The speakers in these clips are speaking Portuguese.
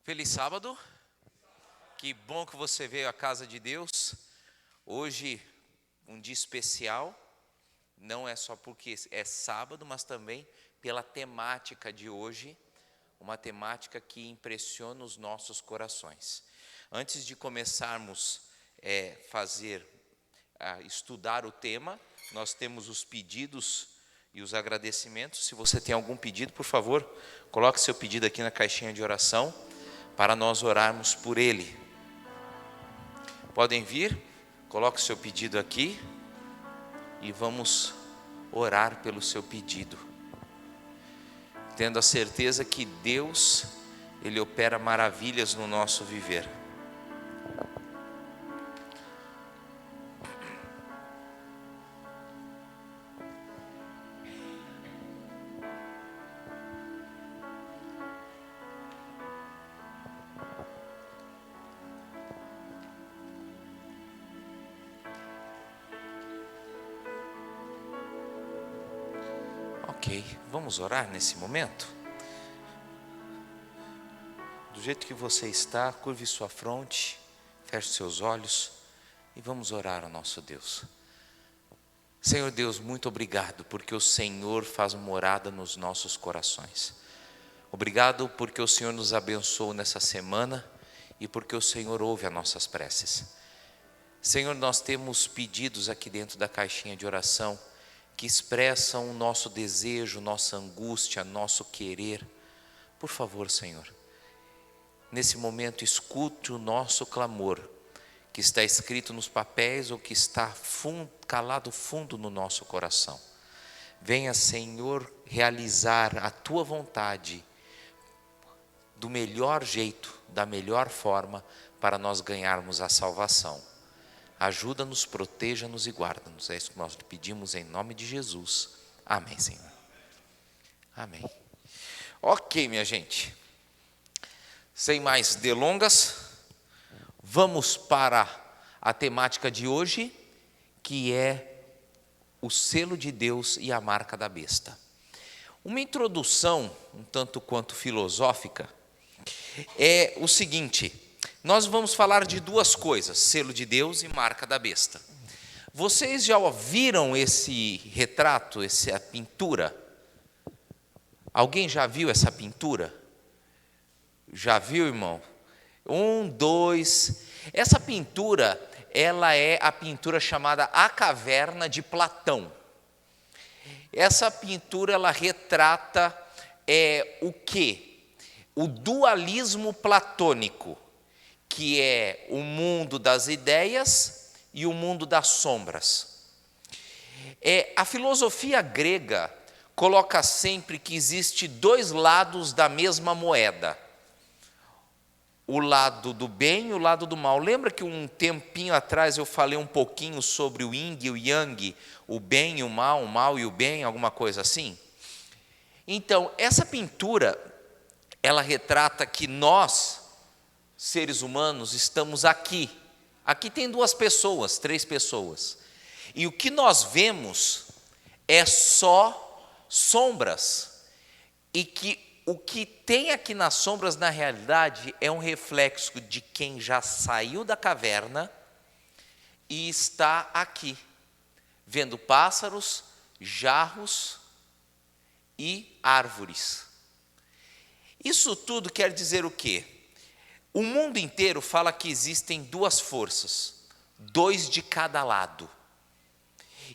Feliz sábado, que bom que você veio à casa de Deus. Hoje, um dia especial, não é só porque é sábado, mas também pela temática de hoje, uma temática que impressiona os nossos corações. Antes de começarmos estudar o tema, nós temos os pedidos e os agradecimentos. Se você tem algum pedido, por favor, coloque seu pedido aqui na caixinha de oração, para nós orarmos por ele. Podem vir, coloque o seu pedido aqui e vamos orar pelo seu pedido, tendo a certeza que Deus, Ele opera maravilhas no nosso viver. Ok, vamos orar nesse momento? Do jeito que você está, curve sua fronte, feche seus olhos e vamos orar ao nosso Deus. Senhor Deus, muito obrigado, porque o Senhor faz morada nos nossos corações. Obrigado porque o Senhor nos abençoou nessa semana e porque o Senhor ouve as nossas preces. Senhor, nós temos pedidos aqui dentro da caixinha de oração que expressam o nosso desejo, nossa angústia, nosso querer. Por favor, Senhor, nesse momento escute o nosso clamor, que está escrito nos papéis ou que está calado fundo no nosso coração. Venha, Senhor, realizar a Tua vontade do melhor jeito, da melhor forma, para nós ganharmos a salvação. Ajuda-nos, proteja-nos e guarda-nos. É isso que nós te pedimos em nome de Jesus. Amém, Senhor. Amém. Ok, minha gente. Sem mais delongas, vamos para a temática de hoje, que é o selo de Deus e a marca da besta. Uma introdução, um tanto quanto filosófica, é o seguinte: nós vamos falar de duas coisas, selo de Deus e marca da besta. Vocês já viram esse retrato, essa pintura? Alguém já viu essa pintura? Já viu, irmão? 1, 2. Essa pintura, ela é a pintura chamada A Caverna de Platão. Essa pintura, ela retrata o quê? O dualismo platônico, que é o mundo das ideias e o mundo das sombras. A filosofia grega coloca sempre que existe dois lados da mesma moeda: o lado do bem e o lado do mal. Lembra que um tempinho atrás eu falei um pouquinho sobre o yin e o yang, o bem e o mal e o bem, alguma coisa assim? Então, essa pintura, ela retrata que nós, seres humanos, estamos aqui. Aqui tem 2 pessoas, 3 pessoas. E o que nós vemos é só sombras. E que o que tem aqui nas sombras, na realidade, é um reflexo de quem já saiu da caverna e está aqui, vendo pássaros, jarros e árvores. Isso tudo quer dizer o quê? O mundo inteiro fala que existem 2 forças, 2 de cada lado.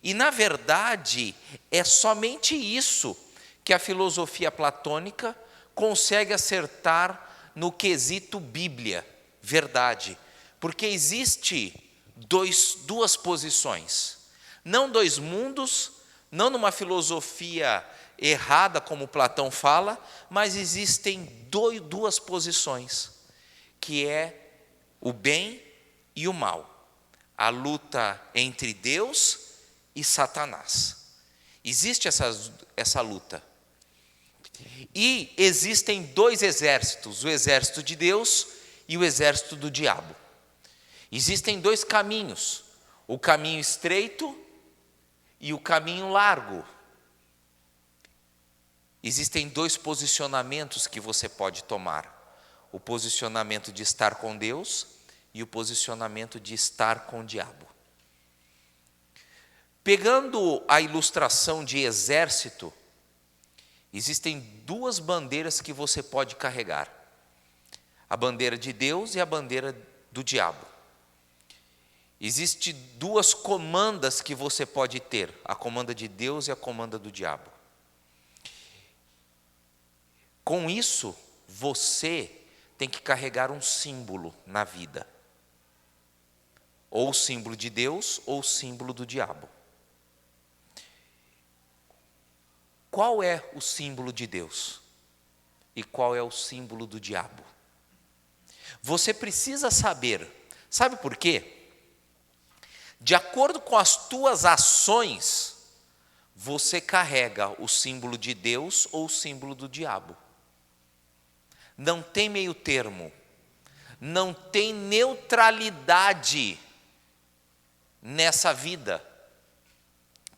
E, na verdade, é somente isso que a filosofia platônica consegue acertar no quesito Bíblia, verdade. Porque existe 2 posições, não 2 mundos, não numa filosofia errada como Platão fala, mas existem 2 posições, que é o bem e o mal, a luta entre Deus e Satanás. Existe essa luta. E existem 2 exércitos, o exército de Deus e o exército do diabo. Existem 2 caminhos, o caminho estreito e o caminho largo. Existem 2 posicionamentos que você pode tomar. o posicionamento de estar com Deus e o posicionamento de estar com o diabo. Pegando a ilustração de exército, existem duas bandeiras que você pode carregar: a bandeira de Deus e a bandeira do diabo. Existem duas comandas que você pode ter: a comanda de Deus e a comanda do diabo. Com isso, você tem que carregar um símbolo na vida, ou o símbolo de Deus ou o símbolo do diabo. Qual é o símbolo de Deus e qual é o símbolo do diabo? Você precisa saber. Sabe por quê? De acordo com as tuas ações, você carrega o símbolo de Deus ou o símbolo do diabo. Não tem meio termo, não tem neutralidade nessa vida.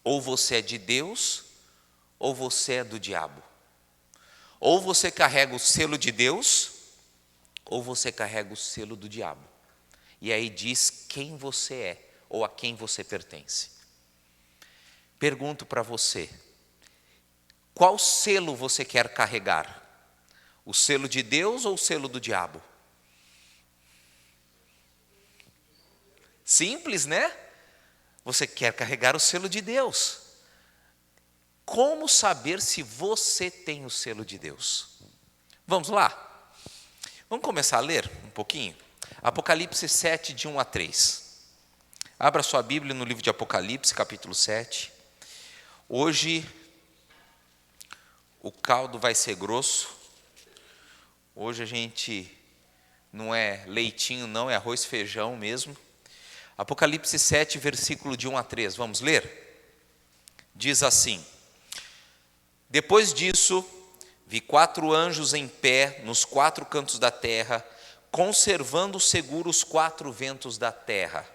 Ou você é de Deus, ou você é do diabo. Ou você carrega o selo de Deus, ou você carrega o selo do diabo. E aí diz quem você é, ou a quem você pertence. Pergunto para você: qual selo você quer carregar? O selo de Deus ou o selo do diabo? Simples, né? Você quer carregar o selo de Deus. Como saber se você tem o selo de Deus? Vamos lá? Vamos começar a ler um pouquinho? Apocalipse 7, de 1 a 3. Abra sua Bíblia no livro de Apocalipse, capítulo 7. Hoje, o caldo vai ser grosso. Hoje a gente não é leitinho, não, é arroz e feijão mesmo. Apocalipse 7, versículo de 1 a 3. Vamos ler? Diz assim: depois disso, vi 4 anjos em pé nos 4 cantos da terra, conservando seguros os 4 ventos da terra,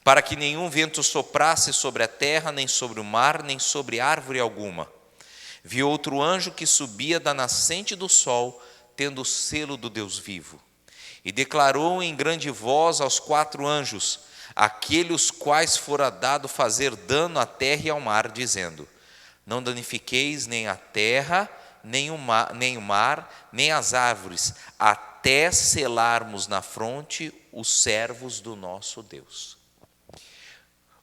para que nenhum vento soprasse sobre a terra, nem sobre o mar, nem sobre árvore alguma. Vi outro anjo que subia da nascente do sol, tendo o selo do Deus vivo. E declarou em grande voz aos 4 anjos, aqueles os quais fora dado fazer dano à terra e ao mar, dizendo: não danifiqueis nem a terra, nem o mar, nem as árvores, até selarmos na fronte os servos do nosso Deus.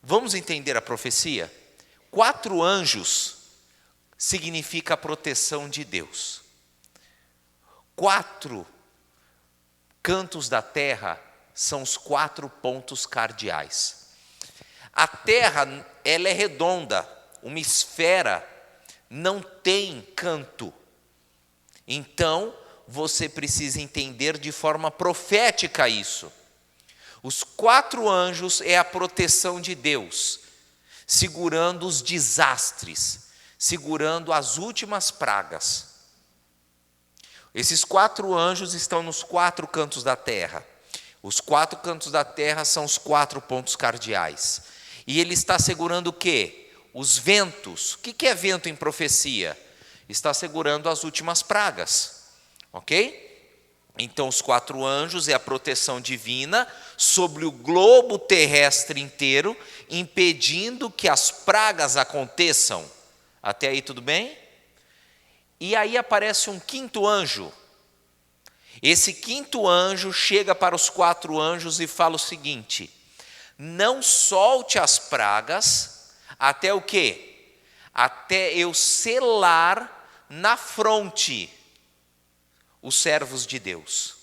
Vamos entender a profecia? 4 anjos significa a proteção de Deus. 4 cantos da terra são os 4 pontos cardeais. A terra, ela é redonda, uma esfera, não tem canto. Então, você precisa entender de forma profética isso. Os 4 anjos é a proteção de Deus, segurando os desastres, segurando as últimas pragas. Esses 4 anjos estão nos 4 cantos da terra. Os 4 cantos da terra são os 4 pontos cardeais. E ele está segurando o quê? Os ventos. O que é vento em profecia? Está segurando as últimas pragas. Ok? Então, os 4 anjos é a proteção divina sobre o globo terrestre inteiro, impedindo que as pragas aconteçam. Até aí tudo bem? E aí aparece um 5º anjo. Esse 5º anjo chega para os 4 anjos e fala o seguinte: não solte as pragas até o quê? Até eu selar na fronte os servos de Deus.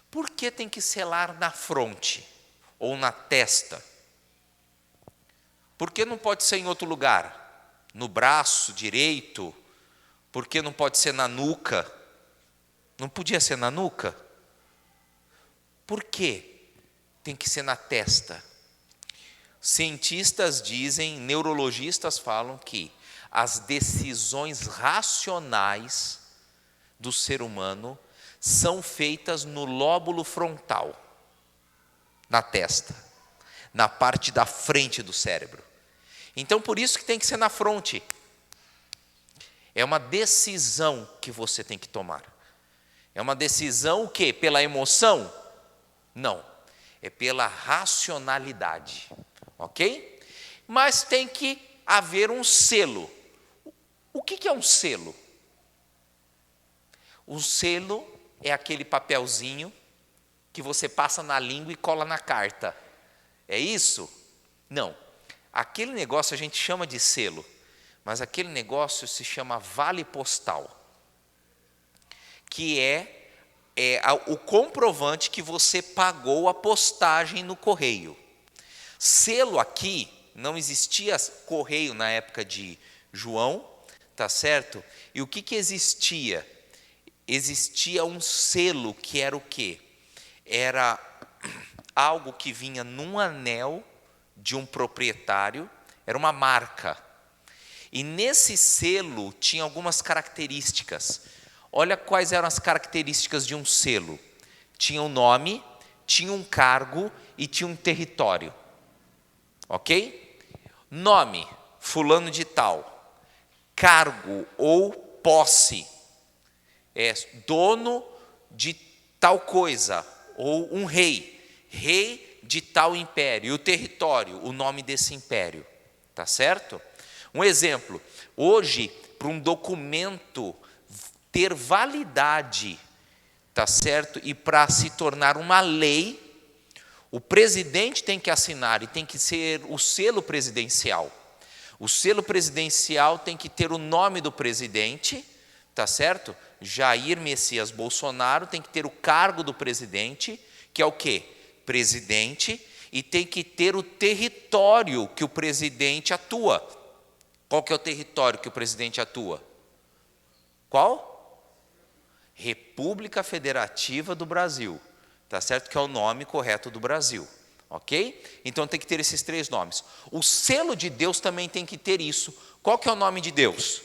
Por que tem que selar na fronte ou na testa? Por que não pode ser em outro lugar? No braço direito? Por que não pode ser na nuca? Não podia ser na nuca? Por que tem que ser na testa? Cientistas dizem, neurologistas falam que as decisões racionais do ser humano são feitas no lóbulo frontal, na testa, na parte da frente do cérebro. Então, por isso que tem que ser na fronte. É uma decisão que você tem que tomar. É uma decisão o quê? Pela emoção? Não, é pela racionalidade, ok? Mas tem que haver um selo. O que é um selo? Um selo é aquele papelzinho que você passa na língua e cola na carta. É isso? Não. Aquele negócio a gente chama de selo, mas aquele negócio se chama vale postal, que é o comprovante que você pagou a postagem no correio. Selo aqui, não existia correio na época de João, tá certo? E o que existia? Existia um selo que era o quê? Era algo que vinha num anel de um proprietário, era uma marca. E nesse selo tinha algumas características. Olha quais eram as características de um selo. Tinha um nome, tinha um cargo e tinha um território. Ok? Nome, fulano de tal. Cargo ou posse, é dono de tal coisa, ou um rei, rei de tal império. E o território, o nome desse império. Tá certo? Um exemplo, hoje, para um documento ter validade, tá certo? E para se tornar uma lei, o presidente tem que assinar e tem que ser o selo presidencial. O selo presidencial tem que ter o nome do presidente, tá certo? Jair Messias Bolsonaro, tem que ter o cargo do presidente, que é o quê? Presidente, e tem que ter o território que o presidente atua. Qual que é o território que o presidente atua? Qual? República Federativa do Brasil, tá certo? Que é o nome correto do Brasil, ok? Então tem que ter esses 3 nomes. O selo de Deus também tem que ter isso. Qual que é o nome de Deus?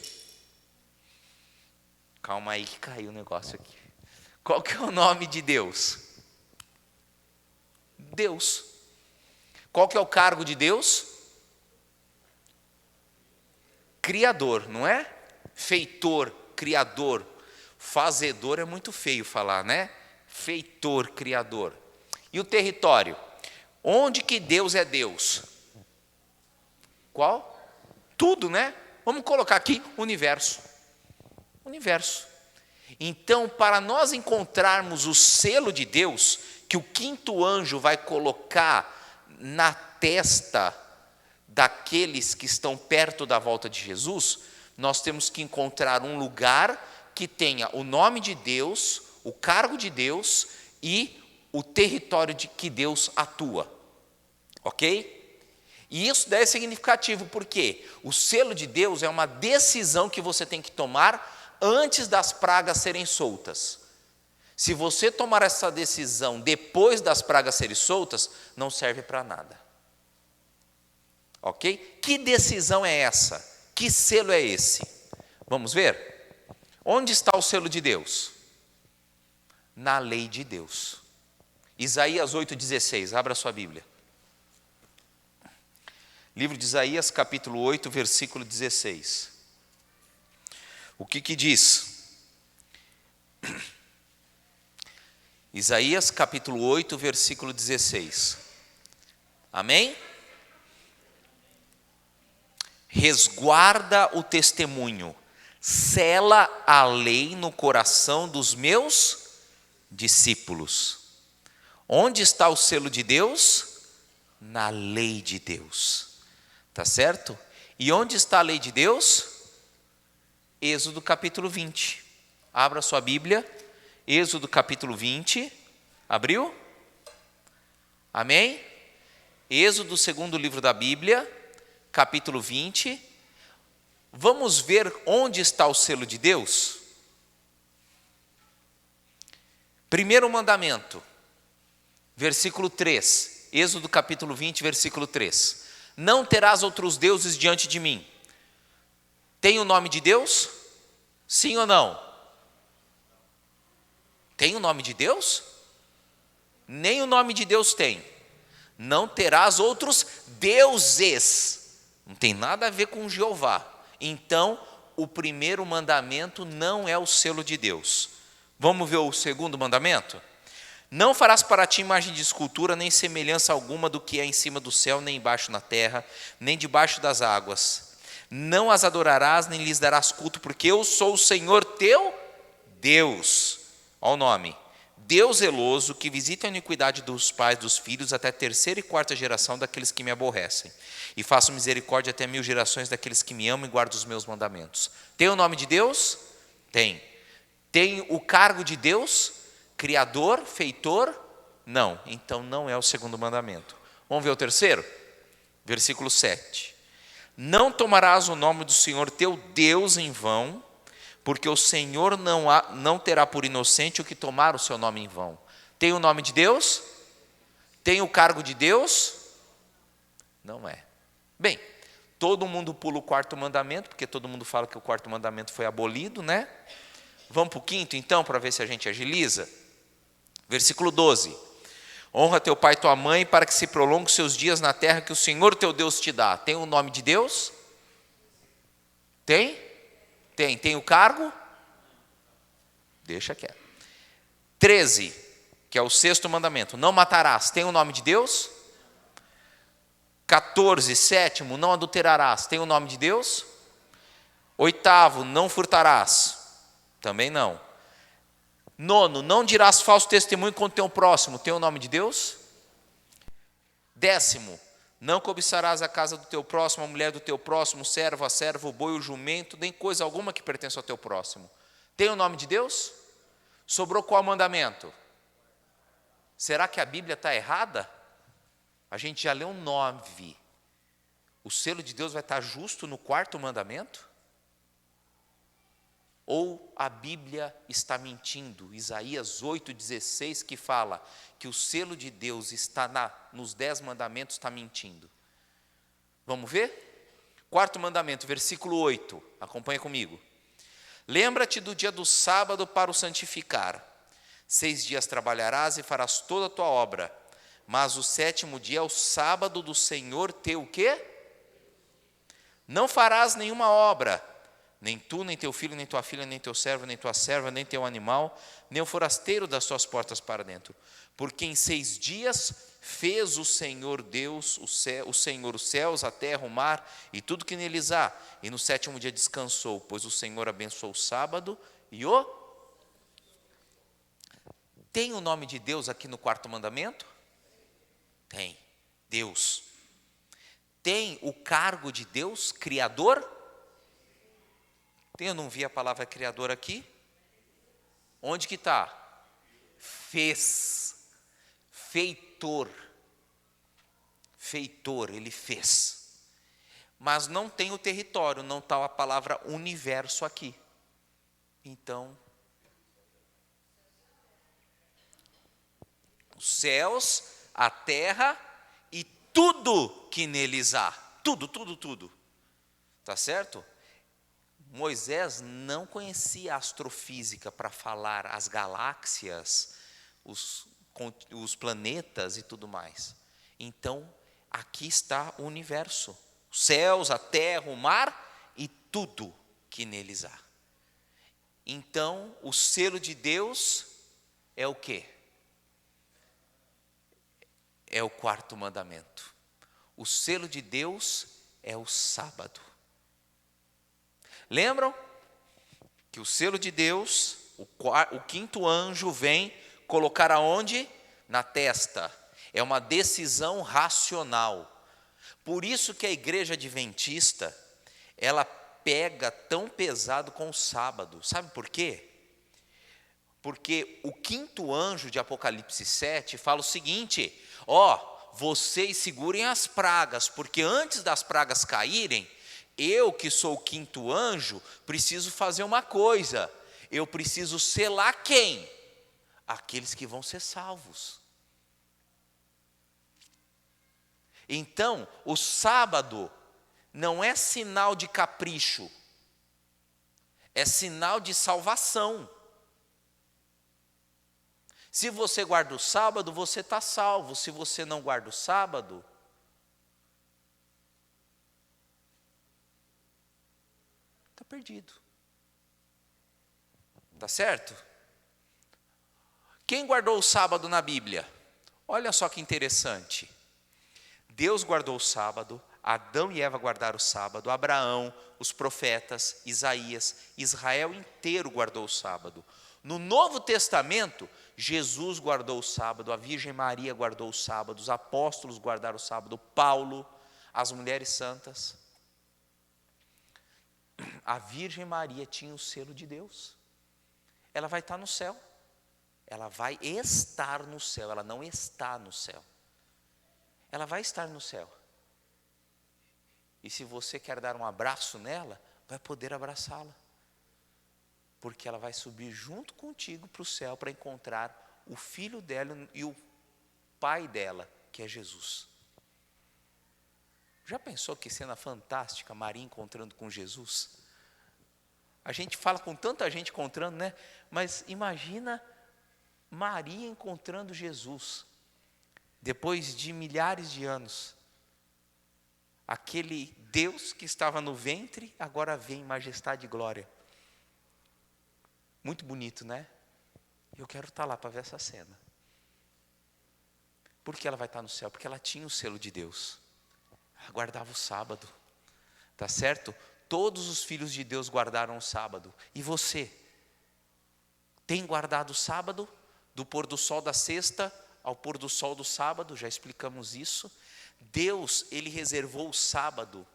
Calma aí que caiu o negócio aqui. Qual que é o nome de Deus? Deus. Qual que é o cargo de Deus? Criador, não é? Feitor, criador. Fazedor é muito feio falar, né? Feitor, criador. E o território? Onde que Deus é Deus? Qual? Tudo, né? Vamos colocar aqui universo. Universo. Então, para nós encontrarmos o selo de Deus, que o 5º anjo vai colocar na testa daqueles que estão perto da volta de Jesus, nós temos que encontrar um lugar que tenha o nome de Deus, o cargo de Deus e o território de que Deus atua. Ok? E isso daí é significativo, porque o selo de Deus é uma decisão que você tem que tomar antes das pragas serem soltas. Se você tomar essa decisão depois das pragas serem soltas, não serve para nada. Ok? Que decisão é essa? Que selo é esse? Vamos ver? Onde está o selo de Deus? Na lei de Deus. Isaías 8,16, abra sua Bíblia. Livro de Isaías, capítulo 8, versículo 16. O que diz? Isaías, capítulo 8, versículo 16. Amém? Resguarda o testemunho, sela a lei no coração dos meus discípulos. Onde está o selo de Deus? Na lei de Deus. Tá certo? E onde está a lei de Deus? Êxodo capítulo 20. Abra sua Bíblia. Êxodo capítulo 20. Abriu? Amém? Êxodo, segundo livro da Bíblia, capítulo 20. Vamos ver onde está o selo de Deus? Primeiro mandamento, versículo 3. Êxodo capítulo 20, versículo 3. Não terás outros deuses diante de mim. Tem o nome de Deus? Sim ou não? Tem o nome de Deus? Nem o nome de Deus tem. Não terás outros deuses. Não tem nada a ver com Jeová. Então, o primeiro mandamento não é o selo de Deus. Vamos ver o segundo mandamento? Não farás para ti imagem de escultura, nem semelhança alguma do que é em cima do céu, nem embaixo na terra, nem debaixo das águas. Não as adorarás, nem lhes darás culto, porque eu sou o Senhor teu Deus. Olha o nome. Deus zeloso, que visita a iniquidade dos pais dos filhos até a terceira e quarta geração daqueles que me aborrecem. E faço misericórdia até 1000 gerações daqueles que me amam e guardam os meus mandamentos. Tem o nome de Deus? Tem. Tem o cargo de Deus? Criador, feitor? Não. Então não é o segundo mandamento. Vamos ver o terceiro? Versículo 7. Não tomarás o nome do Senhor teu Deus em vão, porque o Senhor não terá por inocente o que tomar o seu nome em vão. Tem o nome de Deus? Tem o cargo de Deus? Não é. Bem, todo mundo pula o quarto mandamento, porque todo mundo fala que o quarto mandamento foi abolido, né? Vamos para o quinto, então, para ver se a gente agiliza. Versículo 12. Honra teu pai e tua mãe, para que se prolongue os seus dias na terra que o Senhor teu Deus te dá. Tem o nome de Deus? Tem? Tem. Tem o cargo? Deixa quieto. 13, que é o sexto mandamento. Não matarás. Tem o nome de Deus? 14, sétimo, não adulterarás. Tem o nome de Deus? 8º, não furtarás. Também não. 9, não dirás falso testemunho contra o teu próximo. Tem o nome de Deus? 10, não cobiçarás a casa do teu próximo, a mulher do teu próximo, o servo, a serva, o boi, o jumento, nem coisa alguma que pertença ao teu próximo. Tem o nome de Deus? Sobrou qual mandamento? Será que a Bíblia está errada? A gente já leu 9. O selo de Deus vai estar justo no quarto mandamento? Ou a Bíblia está mentindo? Isaías 8,16, que fala que o selo de Deus está nos 10 mandamentos, está mentindo. Vamos ver? Quarto mandamento, versículo 8. Acompanha comigo. Lembra-te do dia do sábado para o santificar. 6 dias trabalharás e farás toda a tua obra. Mas o 7º dia é o sábado do Senhor teu o quê? Não farás nenhuma obra. Nem tu, nem teu filho, nem tua filha, nem teu servo, nem tua serva, nem teu animal, nem o forasteiro das tuas portas para dentro. Porque em 6 dias fez o Senhor Deus, o Senhor os céus, a terra, o mar e tudo que neles há. E no 7º dia descansou, pois o Senhor abençoou o sábado e o... Tem o nome de Deus aqui no quarto mandamento? Tem. Deus. Tem o cargo de Deus, Criador? Eu não vi a palavra criador aqui. Onde que está? Fez. Feitor. Feitor, ele fez. Mas não tem o território, não está a palavra universo aqui. Então, os céus, a terra e tudo que neles há. Tudo, tudo, tudo. Tá certo? Moisés não conhecia a astrofísica para falar as galáxias, os planetas e tudo mais. Então, aqui está o universo. Os céus, a terra, o mar e tudo que neles há. Então, o selo de Deus é o quê? É o quarto mandamento. O selo de Deus é o sábado. Lembram que o selo de Deus, o 5º anjo vem colocar aonde? Na testa. É uma decisão racional. Por isso que a igreja adventista, ela pega tão pesado com o sábado. Sabe por quê? Porque o 5º anjo de Apocalipse 7 fala o seguinte: vocês segurem as pragas, porque antes das pragas caírem, eu, que sou o 5º anjo, preciso fazer uma coisa. Eu preciso selar quem? Aqueles que vão ser salvos. Então, o sábado não é sinal de capricho. É sinal de salvação. Se você guarda o sábado, você está salvo. Se você não guarda o sábado, está perdido. Tá certo? Quem guardou o sábado na Bíblia? Olha só que interessante. Deus guardou o sábado, Adão e Eva guardaram o sábado, Abraão, os profetas, Isaías, Israel inteiro guardou o sábado. No Novo Testamento, Jesus guardou o sábado, a Virgem Maria guardou o sábado, os apóstolos guardaram o sábado, Paulo, as mulheres santas. A Virgem Maria tinha o selo de Deus. Ela vai estar no céu. Ela vai estar no céu, ela não está no céu. Ela vai estar no céu. E se você quer dar um abraço nela, vai poder abraçá-la. Porque ela vai subir junto contigo para o céu para encontrar o filho dela e o pai dela, que é Jesus. Já pensou que cena fantástica, Maria encontrando com Jesus? A gente fala com tanta gente encontrando, né? Mas imagina Maria encontrando Jesus, depois de milhares de anos. Aquele Deus que estava no ventre, agora vem em majestade e glória. Muito bonito, né? Eu quero estar lá para ver essa cena. Por que ela vai estar no céu? Porque ela tinha o selo de Deus. Ela guardava o sábado. Tá certo? Todos os filhos de Deus guardaram o sábado. E você? Tem guardado o sábado? Do pôr do sol da sexta ao pôr do sol do sábado, já explicamos isso. Deus, Ele reservou o sábado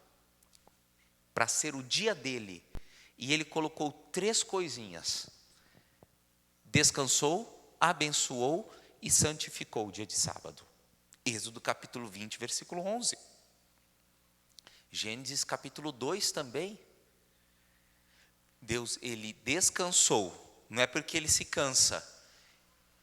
para ser o dia dele. E Ele colocou 3 coisinhas. Descansou, abençoou e santificou o dia de sábado. Êxodo capítulo 20, versículo 11. Gênesis capítulo 2 também. Deus, Ele descansou. Não é porque Ele se cansa.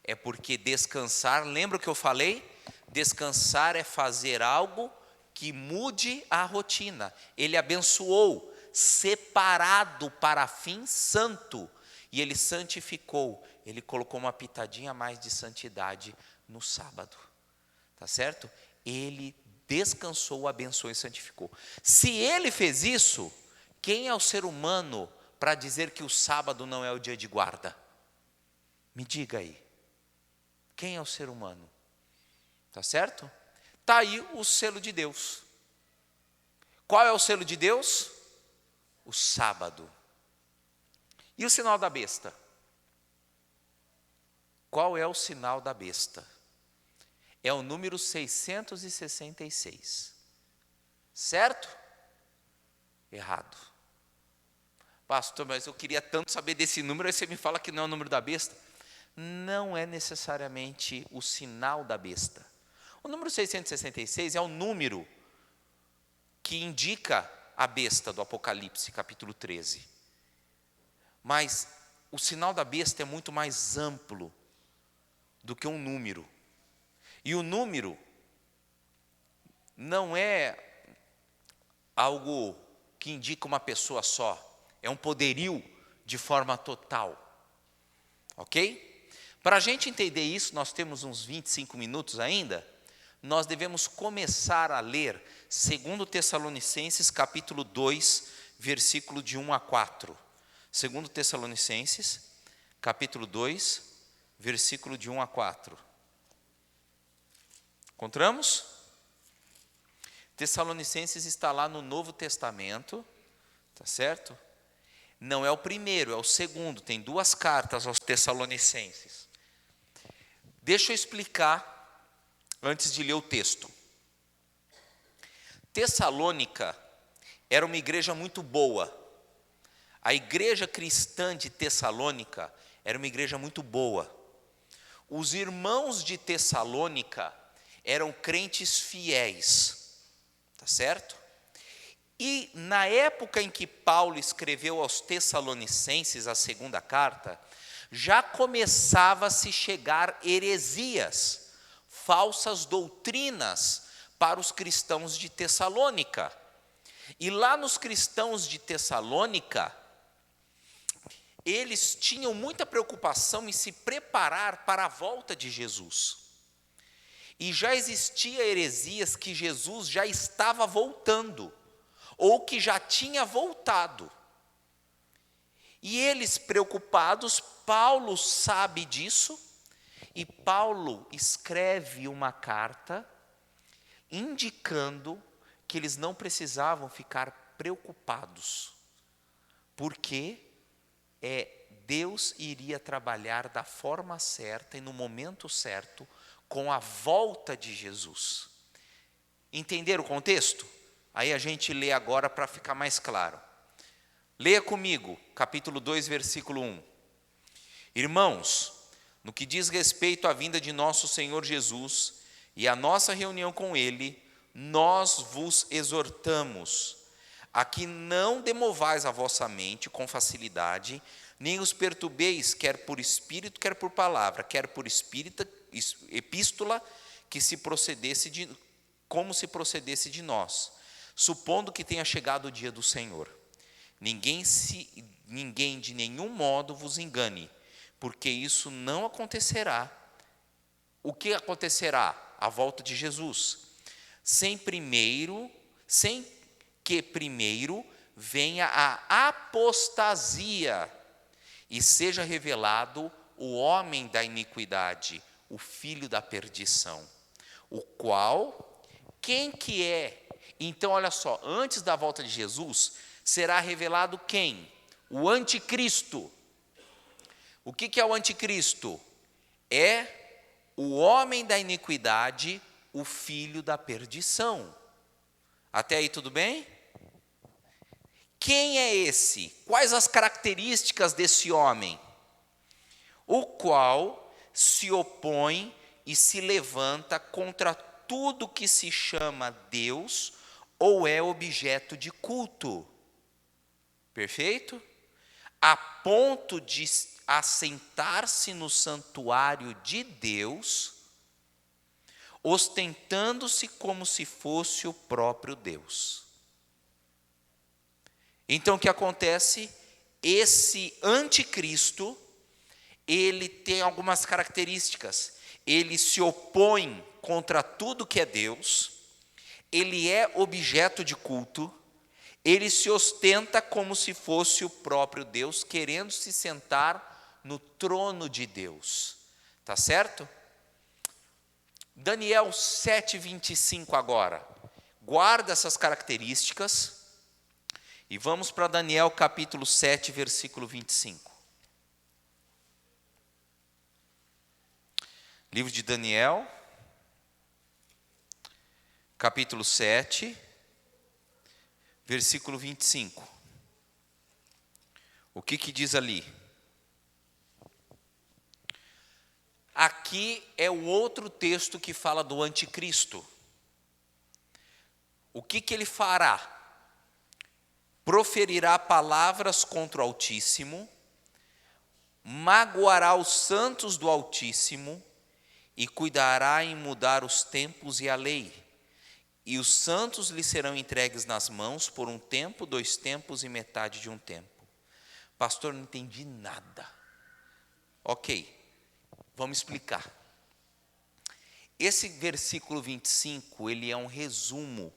É porque descansar, lembra o que eu falei? Descansar é fazer algo que mude a rotina. Ele abençoou, separado para fim santo. E Ele santificou. Ele colocou uma pitadinha a mais de santidade no sábado. Tá certo? Ele descansou, abençoou e santificou. Se Ele fez isso, quem é o ser humano para dizer que o sábado não é o dia de guarda? Me diga aí. Quem é o ser humano? Tá certo? Tá aí o selo de Deus. Qual é o selo de Deus? O sábado. E o sinal da besta? Qual é o sinal da besta? É o número 666. Certo? Errado. Pastor, mas eu queria tanto saber desse número, aí você me fala que não é o número da besta. Não é necessariamente o sinal da besta. O número 666 é o número que indica a besta do Apocalipse, capítulo 13. Mas o sinal da besta é muito mais amplo do que um número. E o número não é algo que indica uma pessoa só. É um poderio de forma total. Ok? Para a gente entender isso, nós temos uns 25 minutos ainda. Nós devemos começar a ler 2 Tessalonicenses, capítulo 2, versículo de 1 a 4. 2 Tessalonicenses, capítulo 2, versículo de 1 a 4. Encontramos? Tessalonicenses está lá no Novo Testamento, tá certo? Não é o primeiro, é o segundo. Tem 2 cartas aos Tessalonicenses. Deixa eu explicar antes de ler o texto. Tessalônica era uma igreja muito boa. A igreja cristã de Tessalônica era uma igreja muito boa. Os irmãos de Tessalônica eram crentes fiéis, tá certo? E na época em que Paulo escreveu aos Tessalonicenses a 2ª carta, já começava a se chegar heresias, falsas doutrinas para os cristãos de Tessalônica. E lá nos cristãos de Tessalônica, eles tinham muita preocupação em se preparar para a volta de Jesus. E já existia heresias que Jesus já estava voltando, ou que já tinha voltado. E eles preocupados, Paulo sabe disso, E Paulo escreve uma carta indicando que eles não precisavam ficar preocupados, porque Deus iria trabalhar da forma certa e no momento certo com a volta de Jesus. Entenderam o contexto? Aí a gente lê agora para ficar mais claro. Leia comigo, capítulo 2, versículo 1. Irmãos, no que diz respeito à vinda de nosso Senhor Jesus e à nossa reunião com Ele, nós vos exortamos a que não demovais a vossa mente com facilidade, nem os perturbeis, quer por espírito, quer por palavra, quer por epístola, como se procedesse de nós, supondo que tenha chegado o dia do Senhor. Ninguém de nenhum modo vos engane, porque isso não acontecerá. O que acontecerá? A volta de Jesus. Sem que primeiro venha a apostasia e seja revelado o homem da iniquidade, o filho da perdição, o qual, quem que é? Então, olha só, antes da volta de Jesus, será revelado quem? O anticristo. O que é o anticristo? É o homem da iniquidade, o filho da perdição. Até aí tudo bem? Quem é esse? Quais as características desse homem? O qual se opõe e se levanta contra tudo que se chama Deus ou é objeto de culto. Perfeito? A ponto de assentar-se no santuário de Deus, ostentando-se como se fosse o próprio Deus. Então o que acontece? Esse anticristo, ele tem algumas características. Ele se opõe contra tudo que é Deus, ele é objeto de culto, ele se ostenta como se fosse o próprio Deus, querendo se sentar no trono de Deus. Tá certo? Daniel 7:25 agora. Guarda essas características e vamos para Daniel capítulo 7, versículo 25. Livro de Daniel, capítulo 7, versículo 25. O que diz ali? Aqui é o outro texto que fala do anticristo. O que ele fará? Proferirá palavras contra o Altíssimo, magoará os santos do Altíssimo e cuidará em mudar os tempos e a lei. E os santos lhe serão entregues nas mãos por um tempo, 2 tempos e metade de um tempo. Pastor, não entendi nada. Ok, vamos explicar. Esse versículo 25, ele é um resumo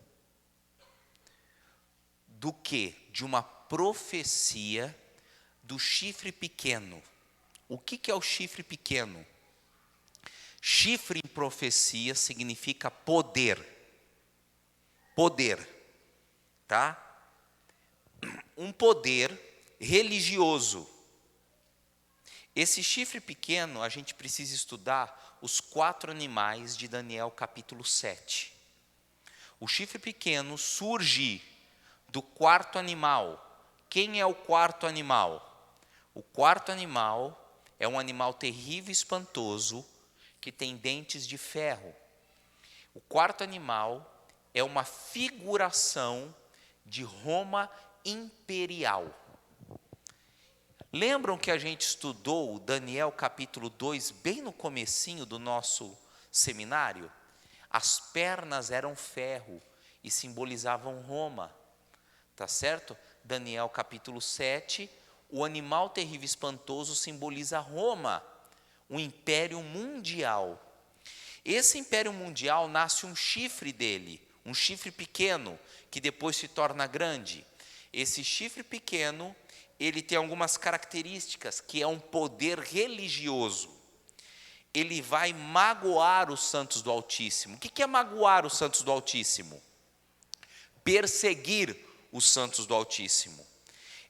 do quê? De uma profecia do chifre pequeno. O que é o chifre pequeno? Chifre em profecia significa poder. Poder, tá? Um poder religioso. Esse chifre pequeno, a gente precisa estudar os 4 animais de Daniel capítulo 7. O chifre pequeno surge do 4º animal. Quem é o 4º animal? O 4º animal é um animal terrível e espantoso que tem dentes de ferro. O 4º animal é uma figuração de Roma imperial. Lembram que a gente estudou Daniel capítulo 2, bem no comecinho do nosso seminário? As pernas eram ferro e simbolizavam Roma, tá certo? Daniel capítulo 7, o animal terrível e espantoso simboliza Roma, um império mundial. Esse império mundial nasce um chifre dele, um chifre pequeno, que depois se torna grande. Esse chifre pequeno, ele tem algumas características, que é um poder religioso. ele vai magoar os santos do Altíssimo. O que é magoar os santos do Altíssimo? Perseguir os santos do Altíssimo.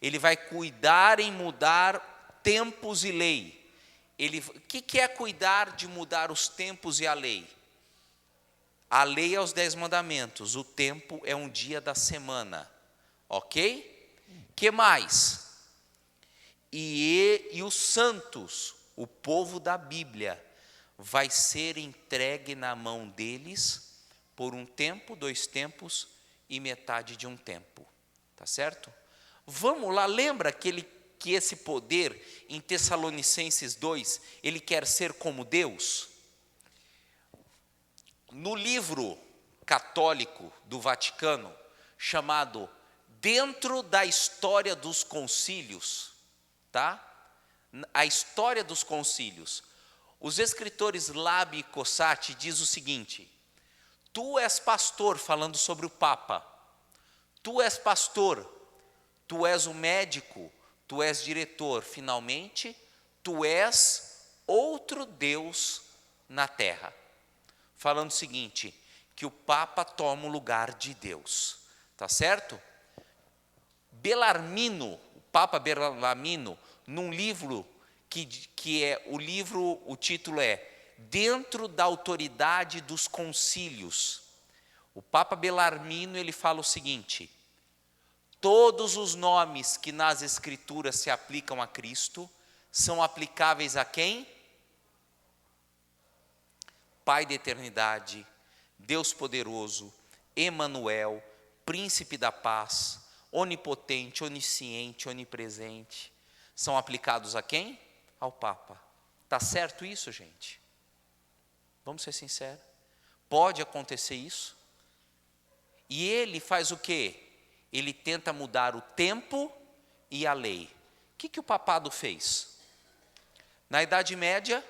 Ele vai cuidar em mudar tempos e lei. O que é cuidar de mudar os tempos e a lei? A lei é os 10 mandamentos, o tempo é um dia da semana, ok? Que mais? E os santos, o povo da Bíblia, vai ser entregue na mão deles por um tempo, 2 tempos e metade de um tempo, tá certo? Vamos lá, lembra que esse poder, em Tessalonicenses 2, ele quer ser como Deus? No livro católico do Vaticano, chamado Dentro da História dos Concílios, tá? A história dos concílios, os escritores Labi e Cossati diz o seguinte: tu és pastor, falando sobre o Papa, tu és pastor, tu és o médico, tu és diretor, finalmente, tu és outro Deus na terra. Falando o seguinte, que o Papa toma o lugar de Deus, tá certo? Belarmino, o Papa Belarmino, num livro que é o livro, o título é Dentro da Autoridade dos Concílios. O Papa Belarmino, ele fala o seguinte: todos os nomes que nas Escrituras se aplicam a Cristo são aplicáveis a quem? Pai da eternidade, Deus poderoso, Emanuel, príncipe da paz, onipotente, onisciente, onipresente. São aplicados a quem? Ao Papa. Tá certo isso, gente? Vamos ser sinceros. Pode acontecer isso? E ele faz o quê? Ele tenta mudar o tempo e a lei. O que o papado fez? Na Idade Média,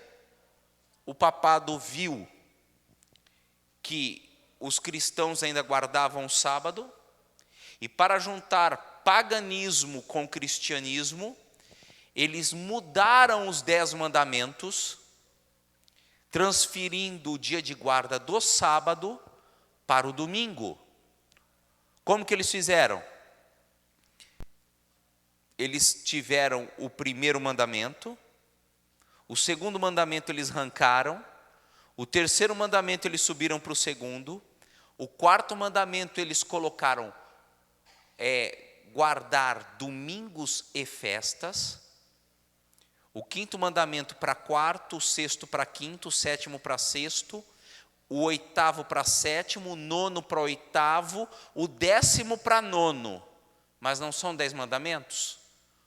o papado viu que os cristãos ainda guardavam o sábado, e para juntar paganismo com cristianismo, eles mudaram os 10 mandamentos, transferindo o dia de guarda do sábado para o domingo. Como que eles fizeram? Eles tiveram o primeiro mandamento, o segundo mandamento eles arrancaram, o terceiro mandamento eles subiram para o segundo, o quarto mandamento eles colocaram guardar domingos e festas, o quinto mandamento para quarto, o sexto para quinto, o sétimo para sexto, o oitavo para sétimo, o nono para oitavo, o 10º para nono. Mas não são 10 mandamentos?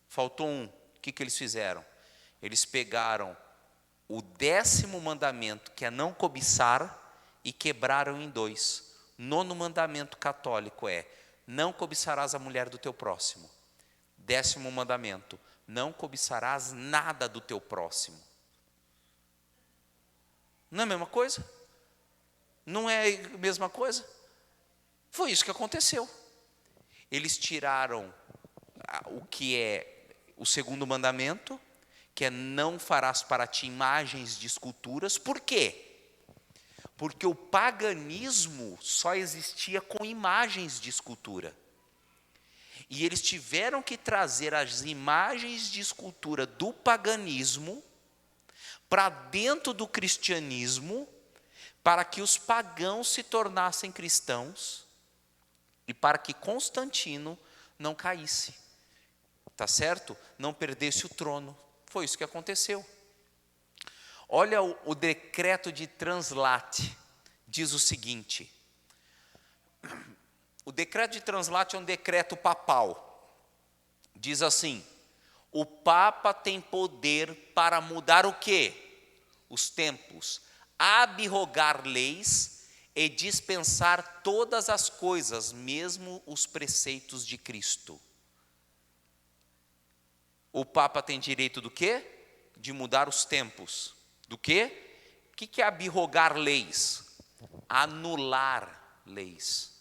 Faltou um. O que eles fizeram? Eles pegaram o 10º mandamento, que é não cobiçar, e quebraram em 2. 9º mandamento católico é: não cobiçarás a mulher do teu próximo. 10º mandamento: não cobiçarás nada do teu próximo. Não é a mesma coisa? Não é a mesma coisa? Foi isso que aconteceu. Eles tiraram o que é o segundo mandamento, que é não farás para ti imagens de esculturas. Por quê? Porque o paganismo só existia com imagens de escultura. E eles tiveram que trazer as imagens de escultura do paganismo para dentro do cristianismo, para que os pagãos se tornassem cristãos e para que Constantino não caísse, tá certo? Não perdesse o trono. Foi isso que aconteceu. Olha o decreto de Translate, diz o seguinte: o decreto de Translate é um decreto papal. Diz assim: o Papa tem poder para mudar o quê? Os tempos, abrogar leis e dispensar todas as coisas, mesmo os preceitos de Cristo. O Papa tem direito do quê? De mudar os tempos. Do quê? O que é abrogar leis? Anular leis.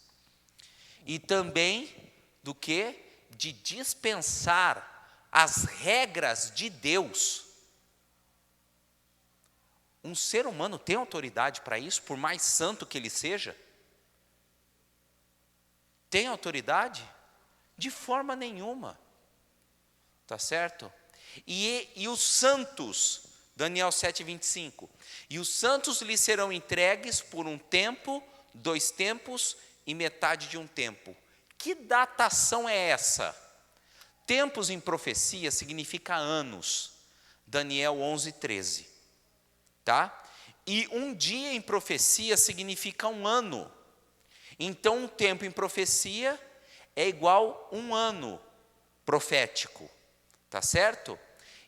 E também do quê? De dispensar as regras de Deus. Um ser humano tem autoridade para isso, por mais santo que ele seja? Tem autoridade? De forma nenhuma. Tá certo? E os santos, Daniel 7:25. E os santos lhe serão entregues por um tempo, 2 tempos e metade de um tempo. Que datação é essa? Tempos em profecia significa anos. Daniel 11:13. Tá? E um dia em profecia significa um ano. Então, um tempo em profecia é igual um ano profético. Tá certo?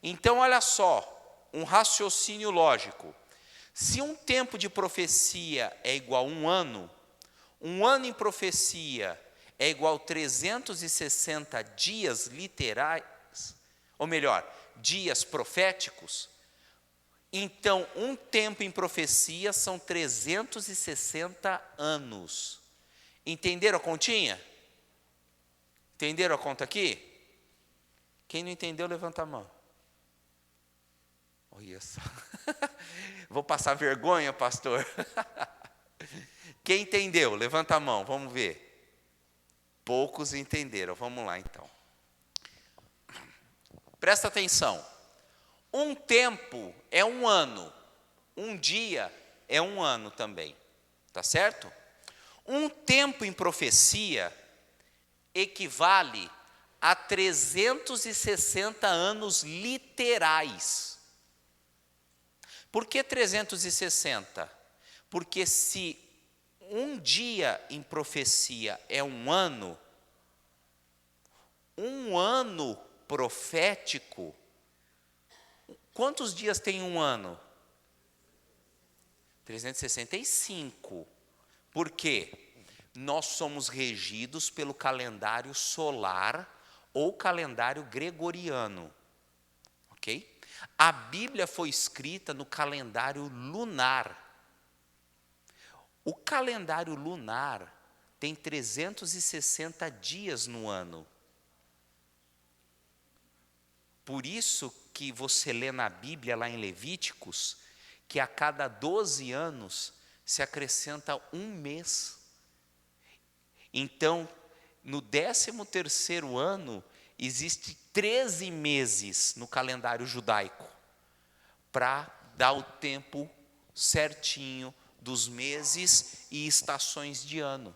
Então, olha só, um raciocínio lógico. Se um tempo de profecia é igual um ano em profecia é igual 360 dias literais, ou melhor, dias proféticos, então um tempo em profecia são 360 anos. Entenderam a continha? Entenderam a conta aqui? Quem não entendeu, levanta a mão. Olha só. Vou passar vergonha, pastor. Quem entendeu, levanta a mão, vamos ver. Poucos entenderam, vamos lá então. Presta atenção. Um tempo é um ano, um dia é um ano também, tá certo? Um tempo em profecia equivale a 360 anos literais. Por que 360? Porque se um dia em profecia é um ano profético, quantos dias tem um ano? 365. Por quê? Nós somos regidos pelo calendário solar ou calendário gregoriano. Ok? A Bíblia foi escrita no calendário lunar. O calendário lunar tem 360 dias no ano. Por isso que você lê na Bíblia, lá em Levíticos, que a cada 12 anos se acrescenta um mês. Então, no 13º ano, existe 13 meses no calendário judaico, para dar o tempo certinho dos meses e estações de ano.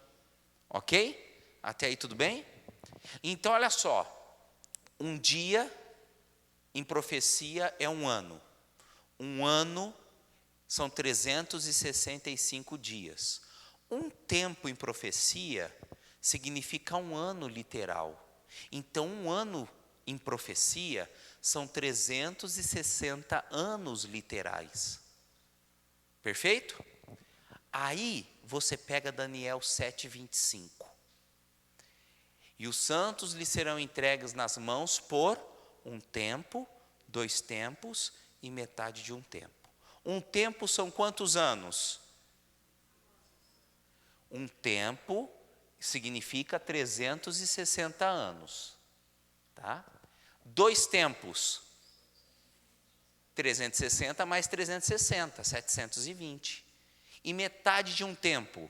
Ok? Até aí tudo bem? Então, olha só. Um dia em profecia é um ano. Um ano são 365 dias. Um tempo em profecia significa um ano literal. Então, um ano em profecia são 360 anos literais. Perfeito? Aí você pega Daniel 7:25. E os santos lhe serão entregues nas mãos por um tempo, 2 tempos e metade de um tempo. Um tempo são quantos anos? Um tempo significa 360 anos. Tá? 2 tempos. 360 mais 360, 720. E metade de um tempo,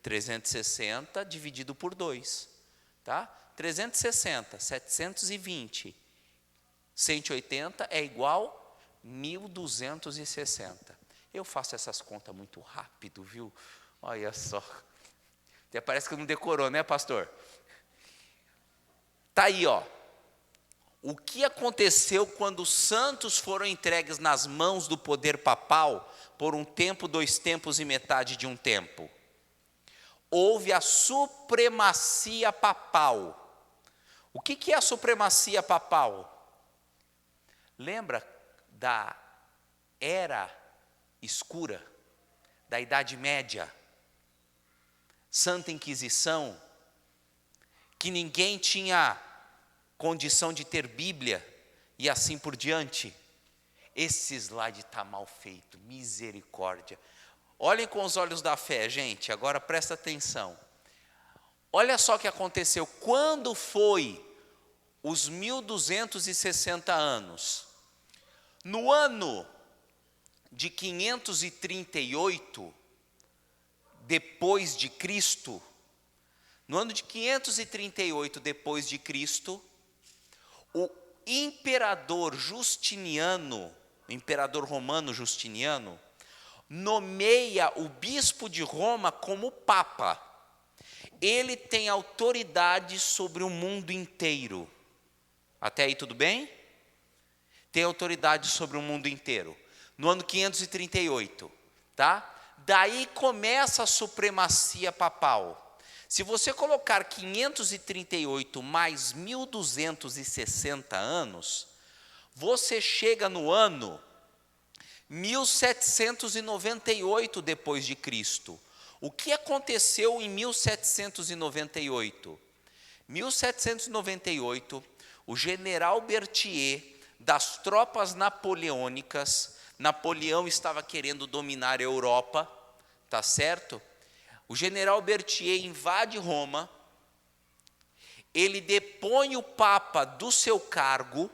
360 dividido por 2. Tá? 360, 720, 180 é igual 1.260. Eu faço essas contas muito rápido, viu? Olha só. Até parece que não decorou, né, pastor? Tá aí, ó. O que aconteceu quando os santos foram entregues nas mãos do poder papal por um tempo, 2 tempos e metade de um tempo? Houve a supremacia papal. O que é a supremacia papal? Lembra da era escura, da Idade Média, Santa Inquisição, que ninguém tinha condição de ter Bíblia e assim por diante? Esse slide está mal feito, misericórdia. Olhem com os olhos da fé, gente, agora presta atenção. Olha só o que aconteceu. Quando foi os 1.260 anos? No ano de 538 depois de Cristo, no ano de 538 depois de Cristo, o imperador Justiniano, o imperador romano Justiniano, nomeia o bispo de Roma como papa. Ele tem autoridade sobre o mundo inteiro. Até aí tudo bem? Tem autoridade sobre o mundo inteiro. No ano 538, tá? Daí começa a supremacia papal. Se você colocar 538 mais 1260 anos, você chega no ano 1798 depois de Cristo. O que aconteceu em 1798? 1798, o general Berthier, das tropas napoleônicas, Napoleão estava querendo dominar a Europa, tá certo? O general Berthier invade Roma, ele depõe o Papa do seu cargo,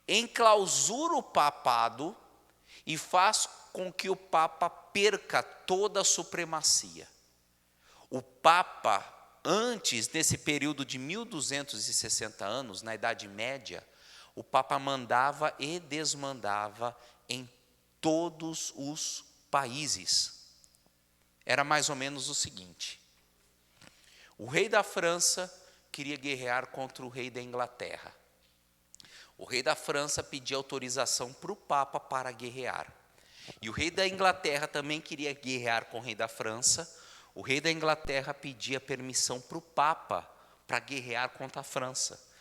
enclausura o papado e faz com que o Papa perca toda a supremacia. O Papa, antes desse período de 1260 anos, na Idade Média, o Papa mandava e desmandava em todos os países. Era mais ou menos o seguinte: o rei da França queria guerrear contra o rei da Inglaterra. O rei da França pedia autorização para o Papa para guerrear. E o rei da Inglaterra também queria guerrear com o rei da França. O rei da Inglaterra pedia permissão para o Papa para guerrear contra a França.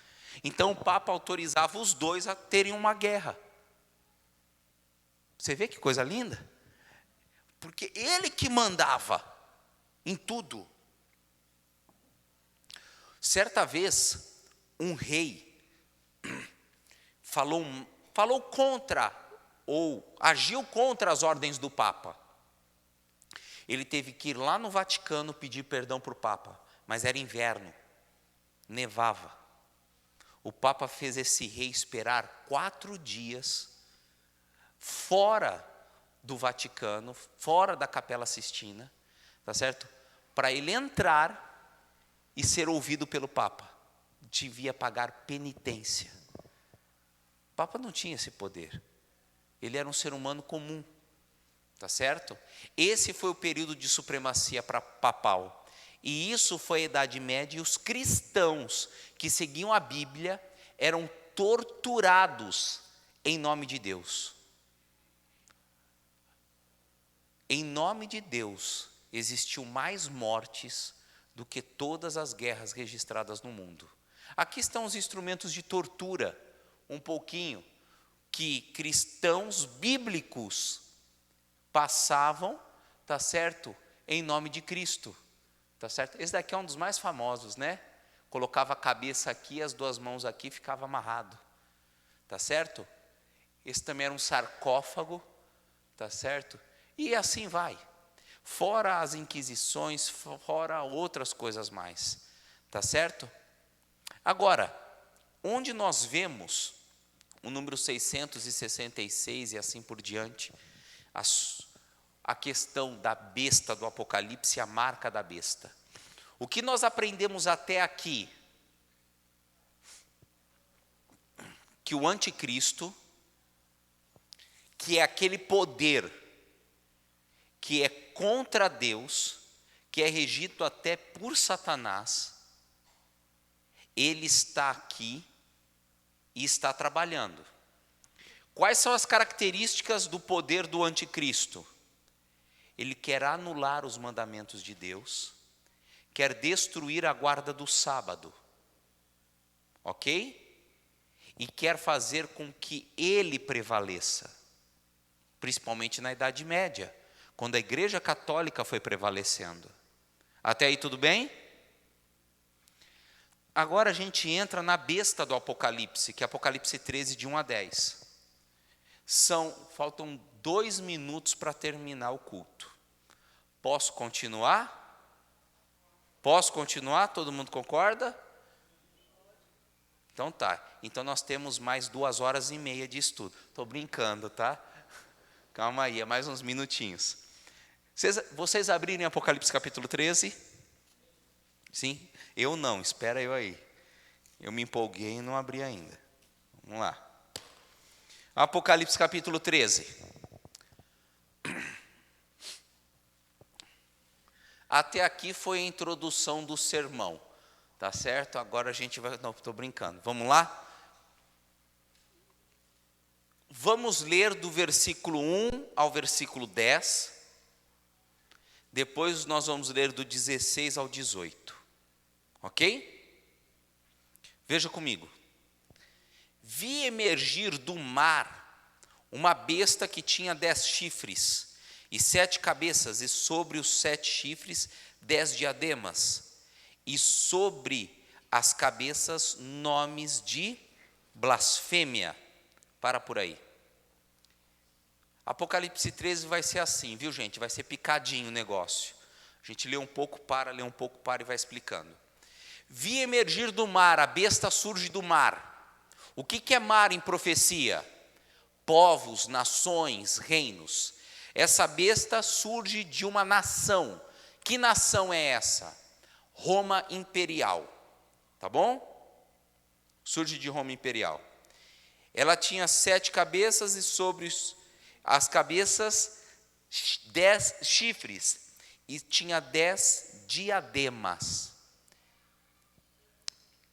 Então o Papa autorizava os dois a terem uma guerra. Você vê que coisa linda? Porque ele que mandava em tudo. Certa vez, um rei falou contra, ou agiu contra as ordens do Papa. Ele teve que ir lá no Vaticano pedir perdão para o Papa, mas era inverno, nevava. O Papa fez esse rei esperar 4 dias, fora do Vaticano, fora da Capela Sistina, tá certo? Para ele entrar e ser ouvido pelo Papa. Devia pagar penitência. O Papa não tinha esse poder. Ele era um ser humano comum, tá certo? Esse foi o período de supremacia papal. E isso foi a Idade Média, e os cristãos que seguiam a Bíblia eram torturados em nome de Deus. Em nome de Deus, existiu mais mortes do que todas as guerras registradas no mundo. Aqui estão os instrumentos de tortura, um pouquinho, que cristãos bíblicos passavam, tá certo? Em nome de Cristo, tá certo? Esse daqui é um dos mais famosos, né? Colocava a cabeça aqui, as 2 mãos aqui, ficava amarrado, tá certo? Esse também era um sarcófago, tá certo? E assim vai. Fora as inquisições, fora outras coisas mais, tá certo? Agora, onde nós vemos o número 666 e assim por diante, a questão da besta do Apocalipse, a marca da besta. O que nós aprendemos até aqui? Que o anticristo, que é aquele poder que é contra Deus, que é regido até por Satanás, ele está aqui e está trabalhando. Quais são as características do poder do anticristo? Ele quer anular os mandamentos de Deus, quer destruir a guarda do sábado, ok? E quer fazer com que ele prevaleça, principalmente na Idade Média, quando a Igreja Católica foi prevalecendo. Até aí tudo bem? Agora a gente entra na besta do Apocalipse, que é Apocalipse 13, de 1 a 10. Faltam 2 minutos para terminar o culto. Posso continuar? Posso continuar? Todo mundo concorda? Então tá. Então nós temos mais 2 horas e meia de estudo. Estou brincando, tá? Calma aí, é mais uns minutinhos. Vocês abrirem Apocalipse capítulo 13? Sim? Eu não, espera eu aí. Eu me empolguei e não abri ainda. Vamos lá. Apocalipse capítulo 13. Até aqui foi a introdução do sermão. Tá certo? Agora a gente vai... Não, estou brincando. Vamos lá? Vamos ler do versículo 1 ao versículo 10. Depois nós vamos ler do 16 ao 18. Ok? Veja comigo. Vi emergir do mar uma besta que tinha 10 chifres e 7 cabeças, e sobre os 7 chifres 10 diademas, e sobre as cabeças nomes de blasfêmia. Para por aí. Apocalipse 13 vai ser assim, viu, gente? Vai ser picadinho o negócio. A gente lê um pouco, lê um pouco, para e vai explicando. Vi emergir do mar, a besta surge do mar. O que é mar em profecia? Povos, nações, reinos. Essa besta surge de uma nação. Que nação é essa? Roma imperial. Tá bom? Surge de Roma imperial. Ela tinha 7 cabeças e sobre as cabeças 10 chifres, e tinha 10 diademas.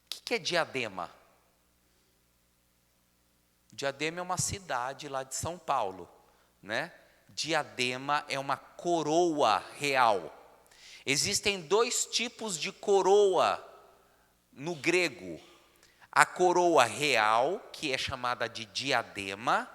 O que é diadema? Diadema é uma cidade lá de São Paulo, né? Diadema é uma coroa real. Existem 2 tipos de coroa no grego. A coroa real, que é chamada de diadema,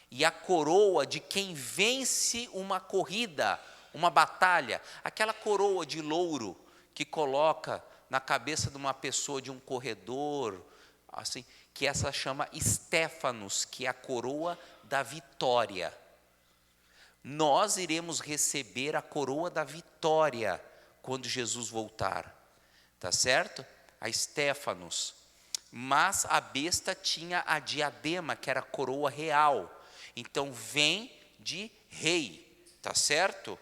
e a coroa de quem vence uma corrida, uma batalha. Aquela coroa de louro que coloca na cabeça de uma pessoa de um corredor, assim, que essa chama Estéfanos, que é a coroa da vitória. Nós iremos receber a coroa da vitória quando Jesus voltar, tá certo? A Estéfanos. Mas a besta tinha a diadema, que era a coroa real. Então vem de rei, tá certo?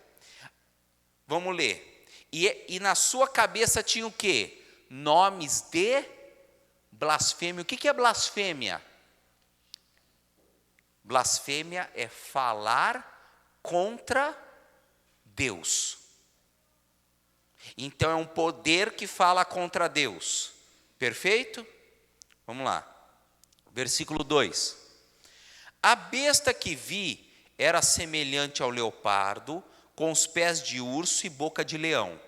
Vamos ler. E na sua cabeça tinha o quê? Nomes de blasfêmia. O que é blasfêmia? Blasfêmia é falar contra Deus. Então é um poder que fala contra Deus. Perfeito? Vamos lá. Versículo 2. A besta que vi era semelhante ao leopardo, com os pés de urso e boca de leão.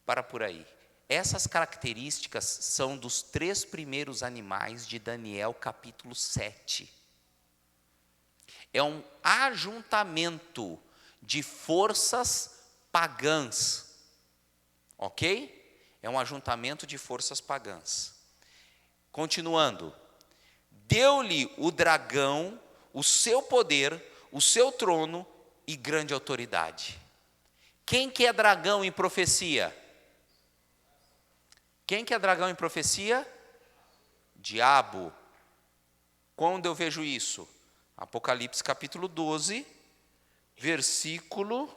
Para por aí. Essas características são dos 3 primeiros animais de Daniel capítulo 7. É um ajuntamento de forças pagãs. Ok? É um ajuntamento de forças pagãs. Continuando. Deu-lhe o dragão o seu poder, o seu trono e grande autoridade. Quem que é dragão em profecia? Quem que é dragão em profecia? Diabo. Quando eu vejo isso? Apocalipse capítulo 12, versículo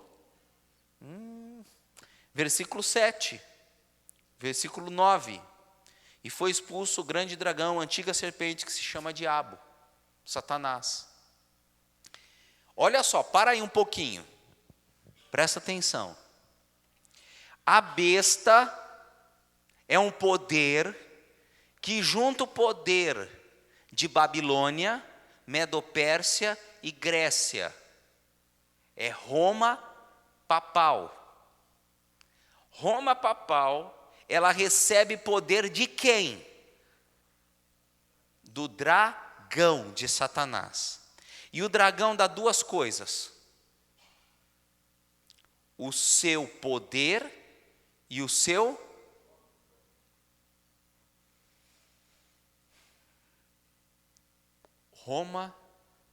7, versículo 9. E foi expulso o grande dragão, a antiga serpente, que se chama Diabo, Satanás. Olha só, para aí um pouquinho. Presta atenção. A besta é um poder que junta o poder de Babilônia, Medo-Pérsia e Grécia. É Roma papal. Roma papal, ela recebe poder de quem? Do dragão de Satanás. E o dragão dá 2 coisas: o seu poder e o seu... Roma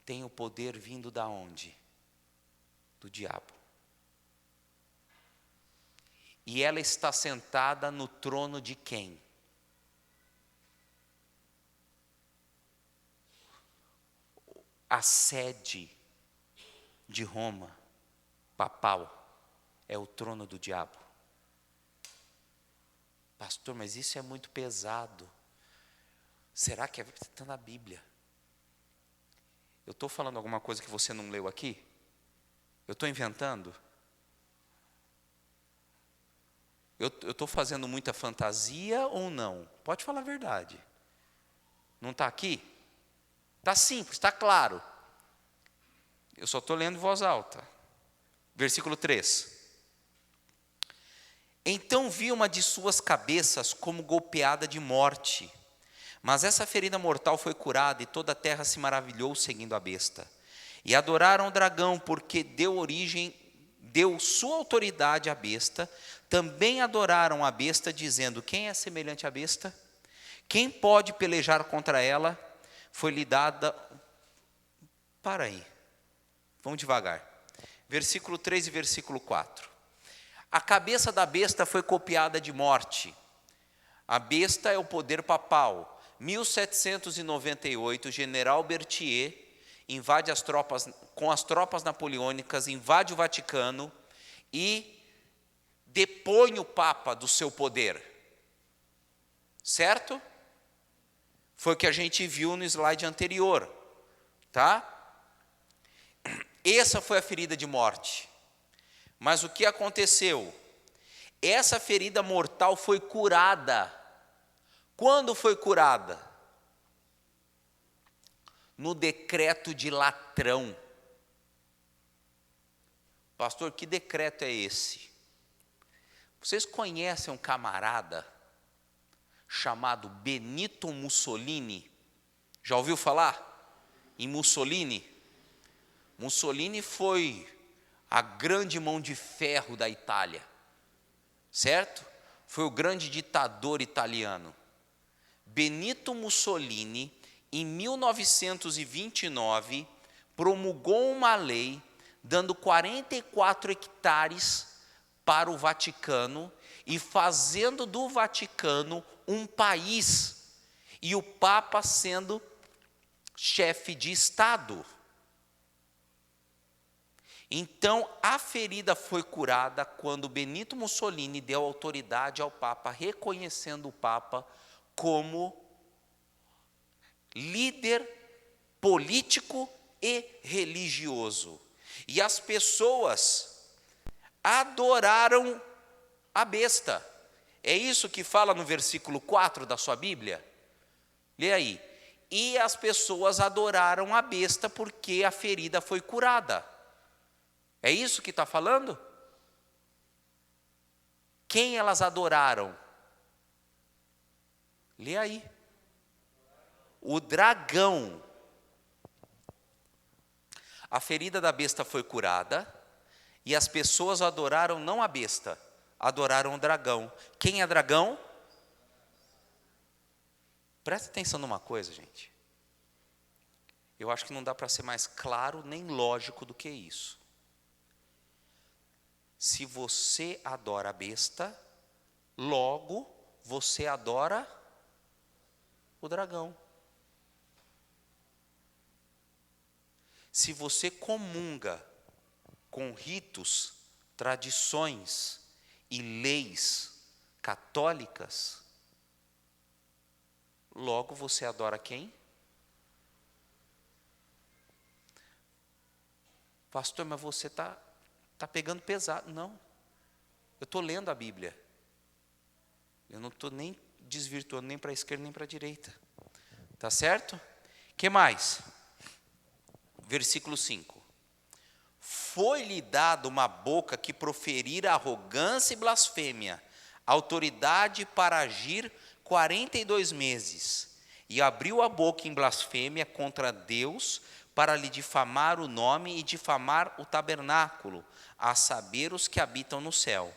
tem o poder vindo da onde? Do diabo. E ela está sentada no trono de quem? A sede de Roma, papal, é o trono do diabo. Pastor, mas isso é muito pesado. Será que está na Bíblia? Eu estou falando alguma coisa que você não leu aqui? Eu estou inventando? Eu estou fazendo muita fantasia ou não? Pode falar a verdade. Não está aqui? Está simples, está claro. Eu só estou lendo em voz alta. Versículo 3. Então vi uma de suas cabeças como golpeada de morte. Mas essa ferida mortal foi curada, e toda a terra se maravilhou seguindo a besta. E adoraram o dragão, porque deu sua autoridade à besta. Também adoraram a besta, dizendo: quem é semelhante à besta? Quem pode pelejar contra ela? Foi-lhe dada... Para aí, vamos devagar. Versículo 3 e versículo 4. A cabeça da besta foi copiada de morte. A besta é o poder papal. 1798, o general Berthier invade com as tropas napoleônicas, invade o Vaticano e depõe o Papa do seu poder. Certo? Foi o que a gente viu no slide anterior, tá? Essa foi a ferida de morte. Mas o que aconteceu? Essa ferida mortal foi curada. Quando foi curada? No decreto de Latrão. Pastor, que decreto é esse? Vocês conhecem um camarada chamado Benito Mussolini? Já ouviu falar em Mussolini? Mussolini foi a grande mão de ferro da Itália, certo? Foi o grande ditador italiano. Benito Mussolini, em 1929, promulgou uma lei dando 44 hectares para o Vaticano e fazendo do Vaticano um país, e o Papa sendo chefe de Estado. Então, a ferida foi curada quando Benito Mussolini deu autoridade ao Papa, reconhecendo o Papa como líder político e religioso. E as pessoas adoraram a besta. É isso que fala no versículo 4 da sua Bíblia? Lê aí. E as pessoas adoraram a besta porque a ferida foi curada. É isso que está falando? Quem elas adoraram? Lê aí. O dragão. A ferida da besta foi curada e as pessoas adoraram não a besta, adoraram o dragão. Quem é dragão? Presta atenção numa coisa, gente. Eu acho que não dá para ser mais claro nem lógico do que isso. Se você adora a besta, logo você adora o dragão. Se você comunga com ritos, tradições e leis católicas, logo você adora quem? Pastor, mas você está pegando pesado. Não, eu estou lendo a Bíblia. Eu não estou nem desvirtuando nem para a esquerda nem para a direita. Tá certo? Que mais? Versículo 5. Foi-lhe dado uma boca que proferira arrogância e blasfêmia, autoridade para agir 42 meses, e abriu a boca em blasfêmia contra Deus, para lhe difamar o nome e difamar o tabernáculo, a saber, os que habitam no céu.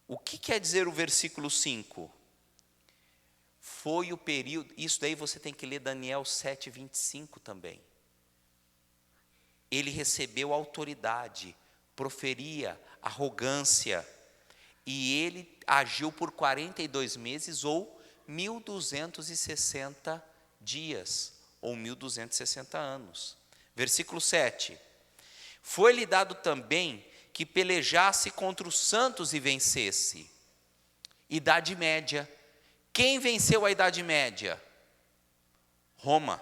O que quer dizer o versículo 5? Foi o período, isso daí você tem que ler Daniel 7:25 também. Ele recebeu autoridade, proferia arrogância, e ele agiu por 42 meses ou 1260 dias, ou 1260 anos. Versículo 7. Foi-lhe dado também que pelejasse contra os santos e vencesse. Idade Média. Quem venceu a Idade Média? Roma.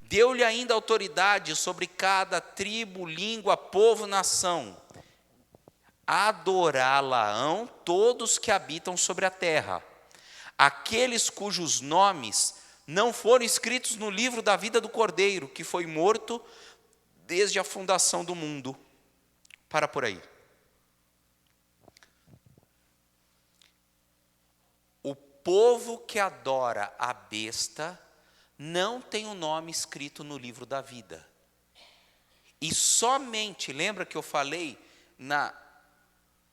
Deu-lhe ainda autoridade sobre cada tribo, língua, povo, nação. Adorá-la-ão todos que habitam sobre a terra. Aqueles cujos nomes não foram escritos no livro da vida do Cordeiro, que foi morto desde a fundação do mundo. Para por aí. O povo que adora a besta não tem o nome escrito no livro da vida. E somente, lembra que eu falei na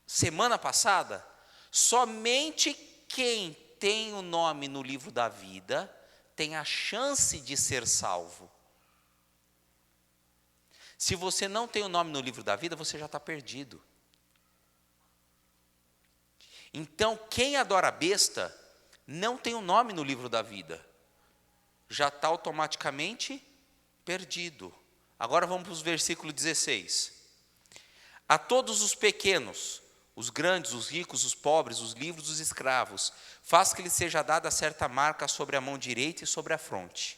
semana passada? Somente quem tem o nome no livro da vida tem a chance de ser salvo. Se você não tem o nome no livro da vida, você já está perdido. Então, quem adora a besta não tem o nome no livro da vida. Já está automaticamente perdido. Agora vamos para os versículos 16. A todos os pequenos, os grandes, os ricos, os pobres, os livres, os escravos, faz que lhes seja dada certa marca sobre a mão direita e sobre a fronte,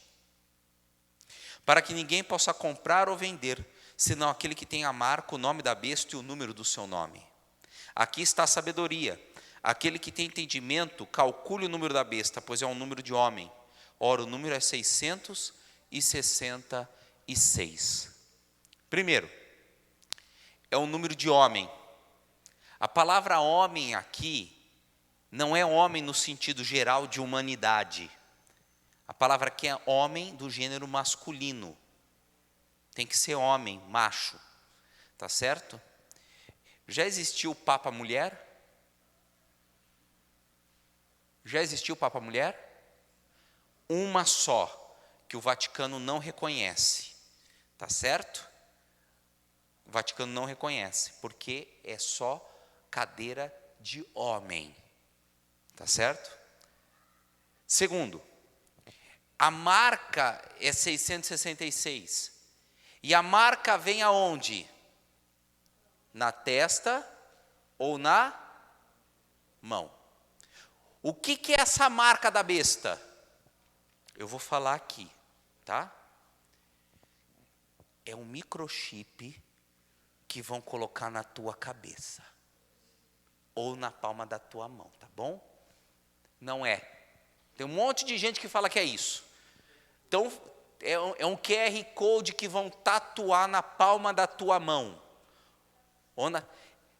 para que ninguém possa comprar ou vender, senão aquele que tem a marca, o nome da besta e o número do seu nome. Aqui está a sabedoria. Aquele que tem entendimento, calcule o número da besta, pois é um número de homem. Ora, o número é 666. Primeiro, é um número de homem. A palavra homem aqui não é homem no sentido geral de humanidade. A palavra aqui é homem do gênero masculino. Tem que ser homem, macho. Tá certo? Já existiu o Papa Mulher? Já existiu o Papa Mulher? Uma só, que o Vaticano não reconhece. Tá certo? O Vaticano não reconhece, porque é só cadeira de homem. Tá certo? Segundo, a marca é 666. E a marca vem aonde? Na testa ou na mão. O que é essa marca da besta? Eu vou falar aqui, tá? É um microchip que vão colocar na tua cabeça ou na palma da tua mão, tá bom? Não é. Tem um monte de gente que fala que é isso. Então, é um QR Code que vão tatuar na palma da tua mão.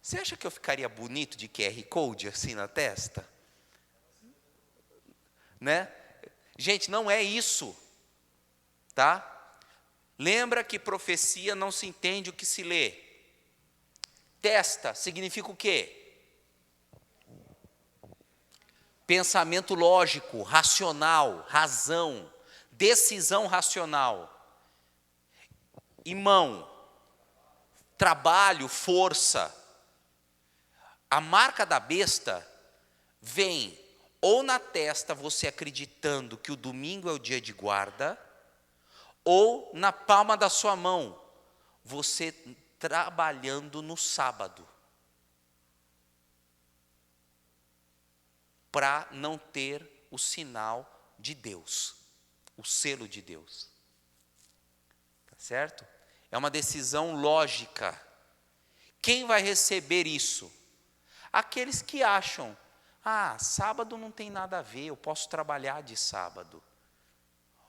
Você acha que eu ficaria bonito de QR Code assim na testa? Né? Gente, não é isso, tá? Lembra que profecia não se entende o que se lê. Testa significa o quê? Pensamento lógico, racional, razão, decisão racional. E mão, trabalho, força. A marca da besta vem ou na testa, você acreditando que o domingo é o dia de guarda, ou na palma da sua mão, você trabalhando no sábado, para não ter o sinal de Deus, o selo de Deus. Tá certo? É uma decisão lógica. Quem vai receber isso? Aqueles que acham, sábado não tem nada a ver, eu posso trabalhar de sábado.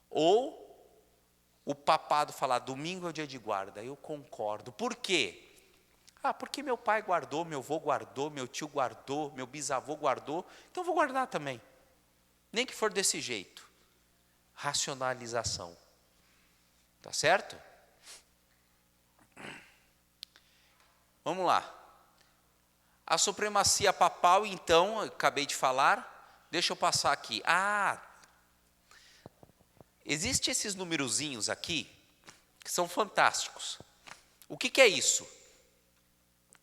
Ou o papado falar, domingo é o dia de guarda, eu concordo. Por quê? Porque meu pai guardou, meu avô guardou, meu tio guardou, meu bisavô guardou, então eu vou guardar também. Nem que for desse jeito. Racionalização. Tá certo? Vamos lá. A supremacia papal, então, eu acabei de falar. Deixa eu passar aqui. Existem esses numerozinhos aqui, que são fantásticos. O que é isso?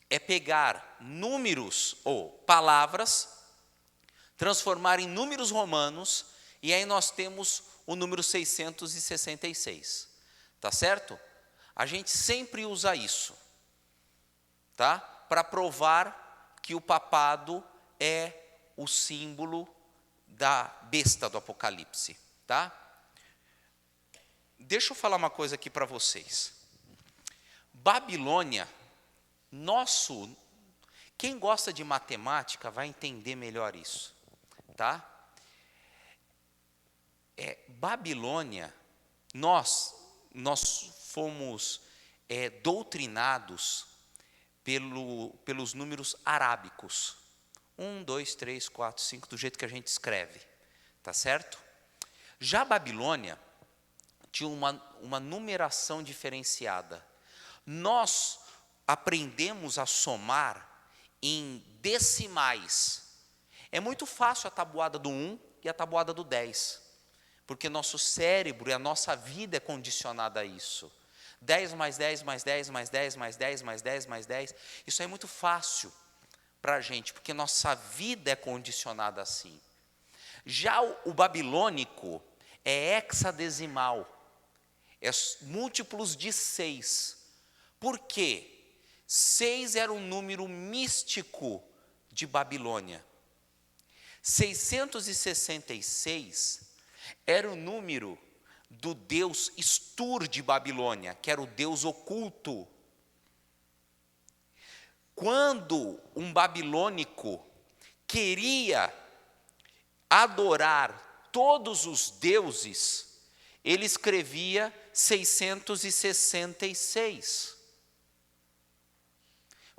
É pegar números ou palavras, transformar em números romanos, e aí nós temos o número 666. Tá certo? A gente sempre usa isso, tá? Para provar que o papado é o símbolo da besta do Apocalipse, tá? Deixa eu falar uma coisa aqui para vocês. Babilônia, quem gosta de matemática vai entender melhor isso, tá? Babilônia, nós fomos doutrinados pelos números arábicos. 1, 2, 3, 4, 5, do jeito que a gente escreve, tá certo? Já Babilônia tinha uma numeração diferenciada. Nós aprendemos a somar em decimais. É muito fácil a tabuada do 1 e a tabuada do 10, porque nosso cérebro e a nossa vida é condicionada a isso. 10 mais 10 mais 10 mais 10 mais 10 mais 10 mais 10. Isso é muito fácil para a gente, porque nossa vida é condicionada assim. Já o babilônico é hexadecimal, é múltiplos de 6. Por quê? 6 era um número místico de Babilônia. 666 era o número do deus Estur de Babilônia, que era o deus oculto. Quando um babilônico queria adorar todos os deuses, ele escrevia 666.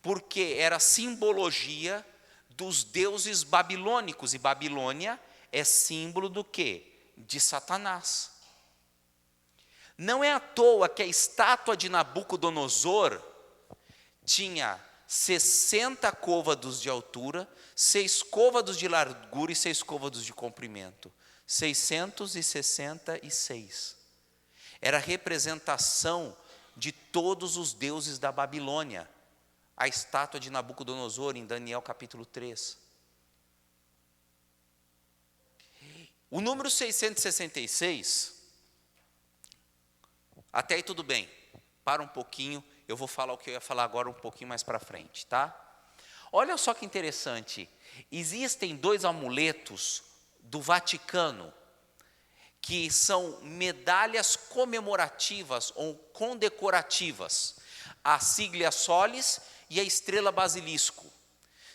Porque era simbologia dos deuses babilônicos, e Babilônia é símbolo do quê? De Satanás. Não é à toa que a estátua de Nabucodonosor tinha 60 côvados de altura, 6 côvados de largura e 6 côvados de comprimento. 666. Era a representação de todos os deuses da Babilônia. A estátua de Nabucodonosor, em Daniel capítulo 3. O número 666, até aí tudo bem. Para um pouquinho, eu vou falar o que eu ia falar agora um pouquinho mais para frente, tá? Olha só que interessante. Existem 2 amuletos do Vaticano, que são medalhas comemorativas ou condecorativas. A siglia solis e a estrela basilisco.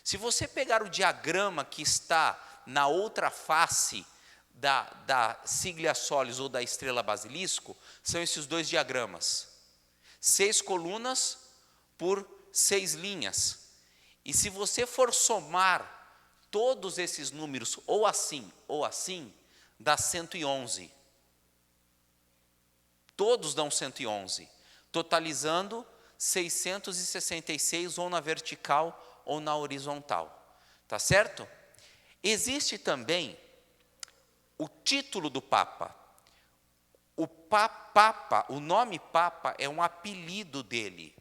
Se você pegar o diagrama que está na outra face da siglia solis ou da estrela basilisco, são esses 2 diagramas. 6 colunas por 6 linhas. E se você for somar todos esses números, ou assim, dá 111. Todos dão 111, totalizando 666, ou na vertical ou na horizontal. Tá certo? Existe também o título do Papa. O nome Papa é um apelido dele.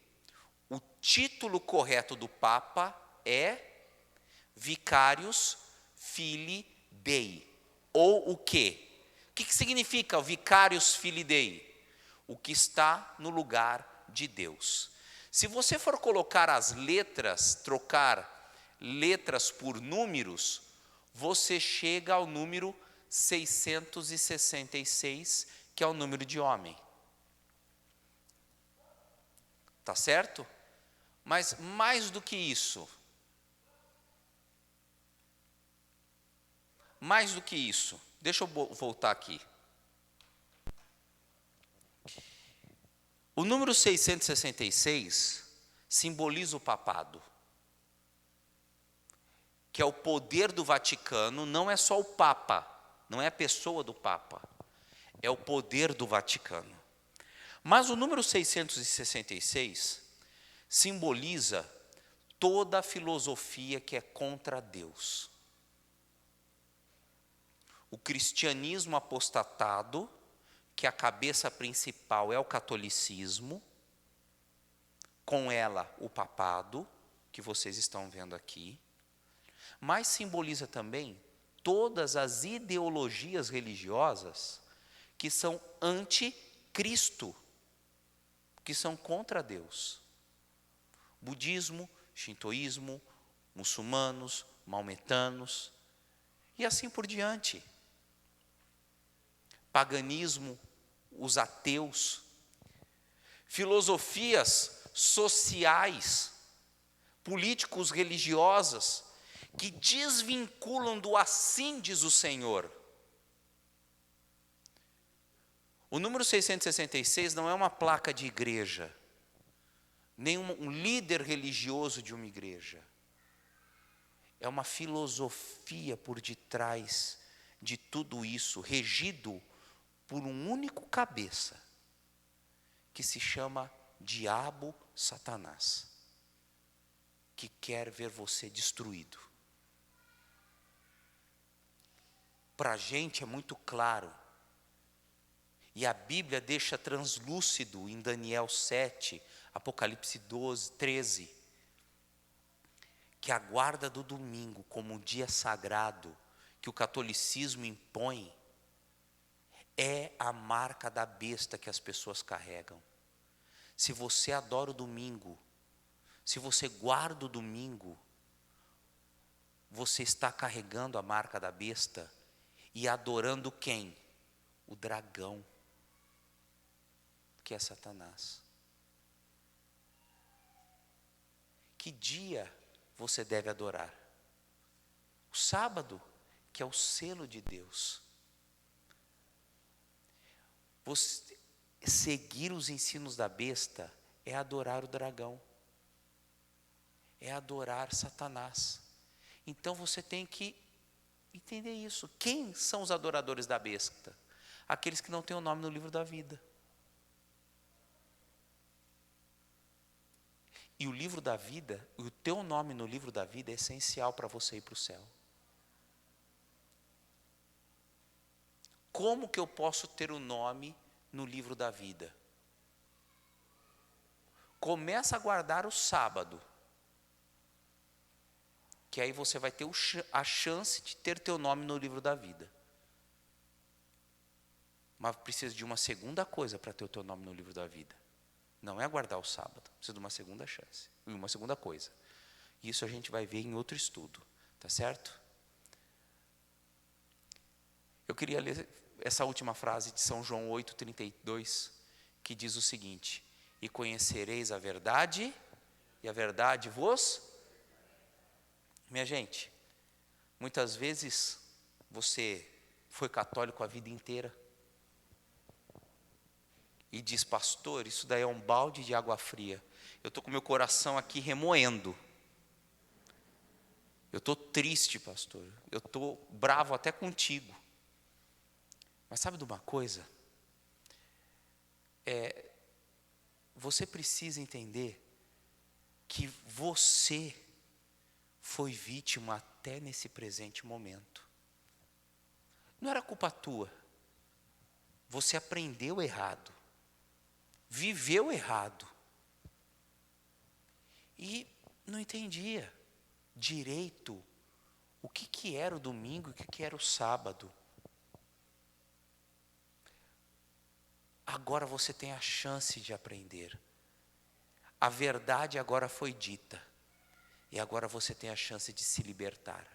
O título correto do Papa é Vicarius Filii Dei. Ou o quê? O que significa o Vicarius Filii Dei? O que está no lugar de Deus. Se você for colocar as letras, trocar letras por números, você chega ao número 666, que é o número de homem. Tá certo? Mas mais do que isso, deixa eu voltar aqui. O número 666 simboliza o papado, que é o poder do Vaticano. Não é só o Papa, não é a pessoa do Papa, é o poder do Vaticano. Mas o número 666 simboliza toda a filosofia que é contra Deus. O cristianismo apostatado, que a cabeça principal é o catolicismo, com ela o papado, que vocês estão vendo aqui, mas simboliza também todas as ideologias religiosas que são anticristo. que são contra Deus. Budismo, shintoísmo, muçulmanos, maometanos e assim por diante. Paganismo, os ateus, filosofias sociais, políticos religiosas, que desvinculam do assim diz o Senhor. O número 666 não é uma placa de igreja, nem um líder religioso de uma igreja. É uma filosofia por detrás de tudo isso, regido por um único cabeça, que se chama Diabo Satanás, que quer ver você destruído. Para a gente é muito claro, e a Bíblia deixa translúcido em Daniel 7, Apocalipse 12, 13, que a guarda do domingo como um dia sagrado, que o catolicismo impõe, é a marca da besta que as pessoas carregam. Se você adora o domingo, se você guarda o domingo, você está carregando a marca da besta e adorando quem? O dragão, que é Satanás. Que dia você deve adorar? O sábado, que é o selo de Deus. Você seguir os ensinos da besta é adorar o dragão, é adorar Satanás. Então você tem que entender isso. Quem são os adoradores da besta? Aqueles que não têm o nome no livro da vida. E o livro da vida, o teu nome no livro da vida é essencial para você ir para o céu. Como que eu posso ter o nome no livro da vida? Começa a guardar o sábado, que aí você vai ter a chance de ter teu nome no livro da vida. Mas precisa de uma segunda coisa para ter o teu nome no livro da vida. Não é guardar o sábado, precisa de uma segunda chance, e uma segunda coisa. Isso a gente vai ver em outro estudo, tá certo? Eu queria ler essa última frase de São João 8,32, que diz o seguinte: e conhecereis a verdade, e a verdade vos... Minha gente, muitas vezes você foi católico a vida inteira, e diz, pastor, isso daí é um balde de água fria. Eu estou com meu coração aqui remoendo. Eu estou triste, pastor. Eu estou bravo até contigo. Mas sabe de uma coisa? Você precisa entender que você foi vítima até nesse presente momento. Não era culpa tua. Você aprendeu errado. Viveu errado. E não entendia direito o que era o domingo e o que era o sábado. Agora você tem a chance de aprender. A verdade agora foi dita. E agora você tem a chance de se libertar.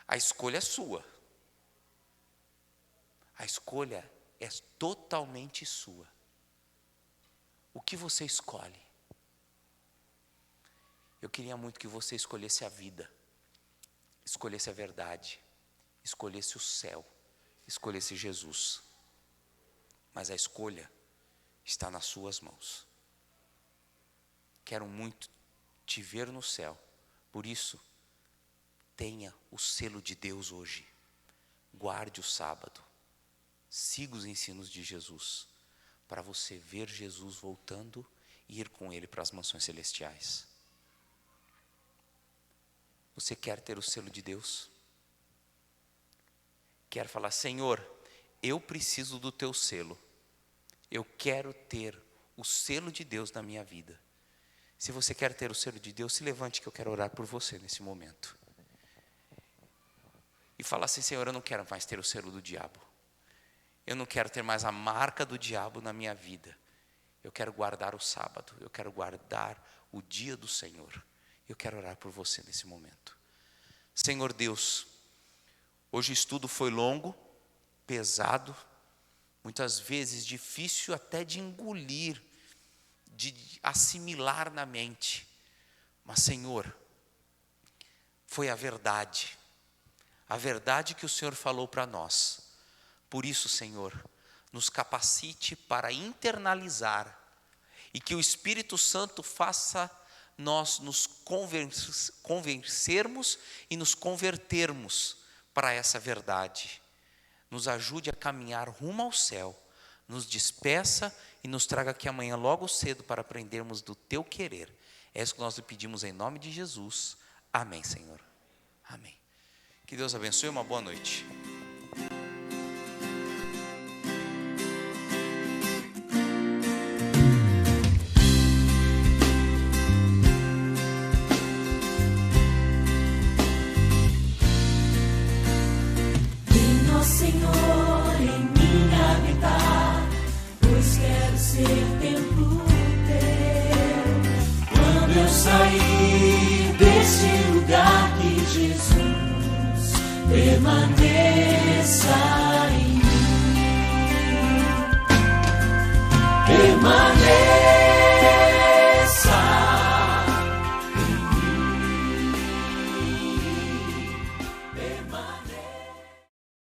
A escolha é sua. A escolha é totalmente sua. O que você escolhe? Eu queria muito que você escolhesse a vida, escolhesse a verdade, escolhesse o céu, escolhesse Jesus. Mas a escolha está nas suas mãos. Quero muito te ver no céu. Por isso, tenha o selo de Deus hoje. Guarde o sábado. Siga os ensinos de Jesus, para você ver Jesus voltando e ir com Ele para as mansões celestiais. Você quer ter o selo de Deus? Quer falar, Senhor, eu preciso do teu selo. Eu quero ter o selo de Deus na minha vida. Se você quer ter o selo de Deus, se levante que eu quero orar por você nesse momento. E fala assim, Senhor, eu não quero mais ter o selo do diabo. Eu não quero ter mais a marca do diabo na minha vida. Eu quero guardar o sábado, eu quero guardar o dia do Senhor. Eu quero orar por você nesse momento. Senhor Deus, hoje o estudo foi longo, pesado, muitas vezes difícil até de engolir, de assimilar na mente. Mas, Senhor, foi a verdade que o Senhor falou para nós. Por isso, Senhor, nos capacite para internalizar e que o Espírito Santo faça nós nos convencermos e nos convertermos para essa verdade. Nos ajude a caminhar rumo ao céu, nos despeça e nos traga aqui amanhã logo cedo para aprendermos do teu querer. É isso que nós lhe pedimos em nome de Jesus. Amém, Senhor. Amém. Que Deus abençoe, uma boa noite. Venha, Senhor, em mim habitar, pois quero ser templo teu. Quando eu sair deste lugar, que Jesus permaneça em mim. Permaneça.